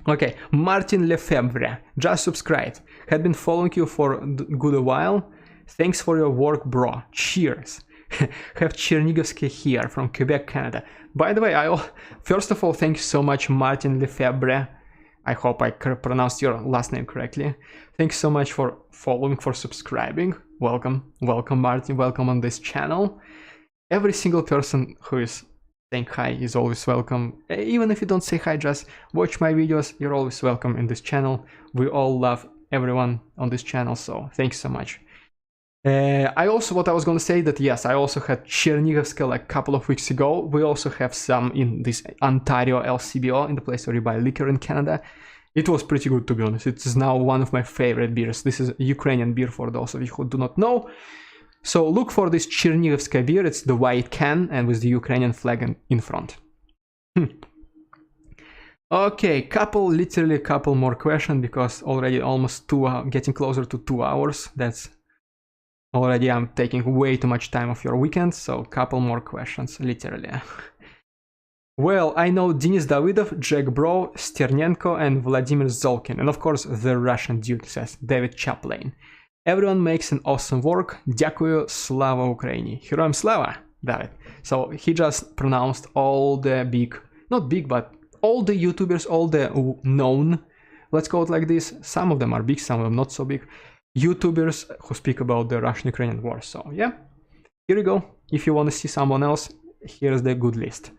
Okay, Martin Lefebvre, just subscribed. Had been following you for a good while. Thanks for your work, bro. Cheers. Have Chernigovsky here from Quebec, Canada. By the way, first of all, thank you so much, Martin Lefebvre. I hope I pronounced your last name correctly. Thanks so much for following, for subscribing. Welcome, Martin. Welcome on this channel. Every single person who is saying hi is always welcome. Even if you don't say hi, just watch my videos. You're always welcome in this channel. We all love everyone on this channel, so thanks so much. What I was gonna say that yes, I also had Chernigovska like a couple of weeks ago. We also have some in this Ontario LCBO, in the place where you buy liquor in Canada. It was pretty good, to be honest. It is now one of my favorite beers. This is Ukrainian beer for those of you who do not know. So look for this Chernigivskaya beer. It's the white can and with the Ukrainian flag in front. Okay, literally a couple more questions, because already almost getting closer to 2 hours. That's already, I'm taking way too much time of your weekend, so couple more questions, literally. Well, I know Denis Davidov, Jack Bro, Sternenko, and Vladimir Zolkin, and of course the Russian dude, says David Chaplin. Everyone makes an awesome work. Дякую, слава Ukraini. Heroям слава, David. So he just pronounced all the not big, but all the YouTubers, all the known, let's call it like this. Some of them are big, some of them not so big, YouTubers who speak about the Russian-Ukrainian war. So yeah, here you go. If you want to see someone else, here's the good list.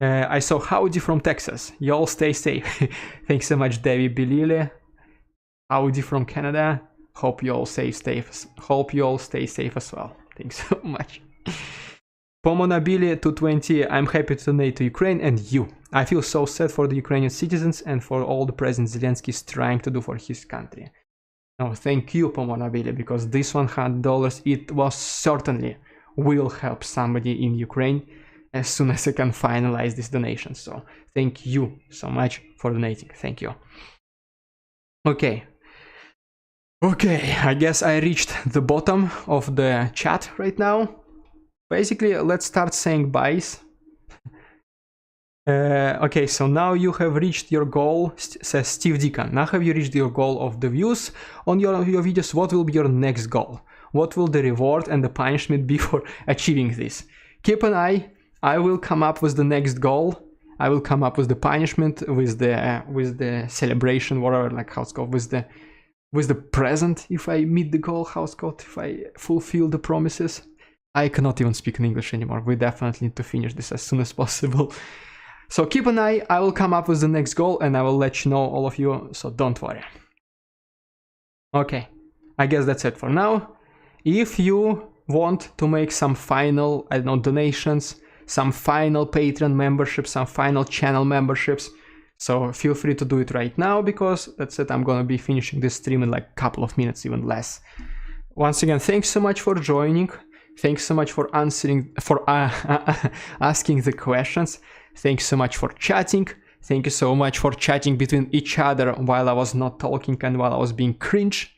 I saw Howdy from Texas. Y'all stay safe. Thanks so much, David Bilile. Howdy from Canada. Hope you all stay safe. Hope you all stay safe as well. Thanks so much. Pomonabili 220. I'm happy to donate to Ukraine and you. I feel so sad for the Ukrainian citizens and for all the President Zelensky is trying to do for his country. Oh, thank you, Pomonabili, because this $100, it was certainly will help somebody in Ukraine as soon as I can finalize this donation. So thank you so much for donating. Thank you. Okay, I guess I reached the bottom of the chat right now. Basically, let's start saying byes. Okay, so now you have reached your goal, says Steve Deacon. Now have you reached your goal of the views on your videos? What will be your next goal? What will the reward and the punishment be for achieving this? Keep an eye. I will come up with the next goal. I will come up with the punishment, with the celebration, whatever, like how it's called, with the present if I meet the goal, how it's called, if I fulfill the promises. I cannot even speak in English anymore. We definitely need to finish this as soon as possible. So keep an eye. I will come up with the next goal and I will let you know, all of you, so don't worry. Okay, I guess that's it for now. If you want to make some final, I don't know, donations, some final Patreon memberships, some final channel memberships, so feel free to do it right now, because that's it. I'm gonna be finishing this stream in like a couple of minutes, even less. Once again, thanks so much for joining. Thanks so much for asking the questions. Thanks so much for chatting. Thank you so much for chatting between each other while I was not talking and while I was being cringe.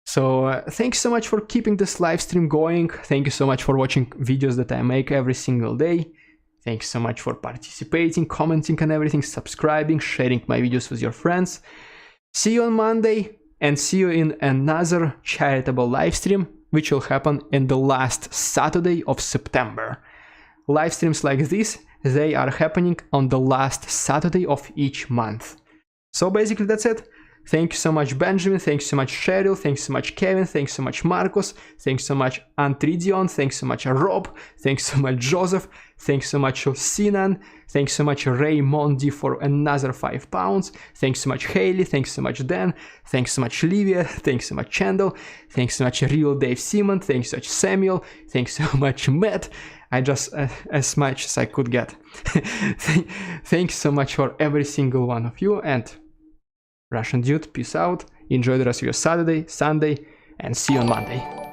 So thanks so much for keeping this live stream going. Thank you so much for watching videos that I make every single day. Thanks so much for participating, commenting and everything, subscribing, sharing my videos with your friends. See you on Monday and see you in another charitable live stream, which will happen in the last Saturday of September. Live streams like this, they are happening on the last Saturday of each month. So basically that's it. Thank you so much, Benjamin. Thanks so much, Cheryl. Thanks so much, Kevin. Thanks so much, Marcos. Thanks so much, Antridion. Thanks so much, Rob. Thanks so much, Joseph. Thanks so much, Sinan. Thanks so much, Raymondi, for another £5. Thanks so much, Haley. Thanks so much, Dan. Thanks so much, Livia. Thanks so much, Chandel. Thanks so much, Real Dave Simon. Thanks so much, Samuel. Thanks so much, Matt. I just, as much as I could get. Thanks so much for every single one of you, and Russian Dude, peace out, enjoy the rest of your Saturday, Sunday, and see you on Monday.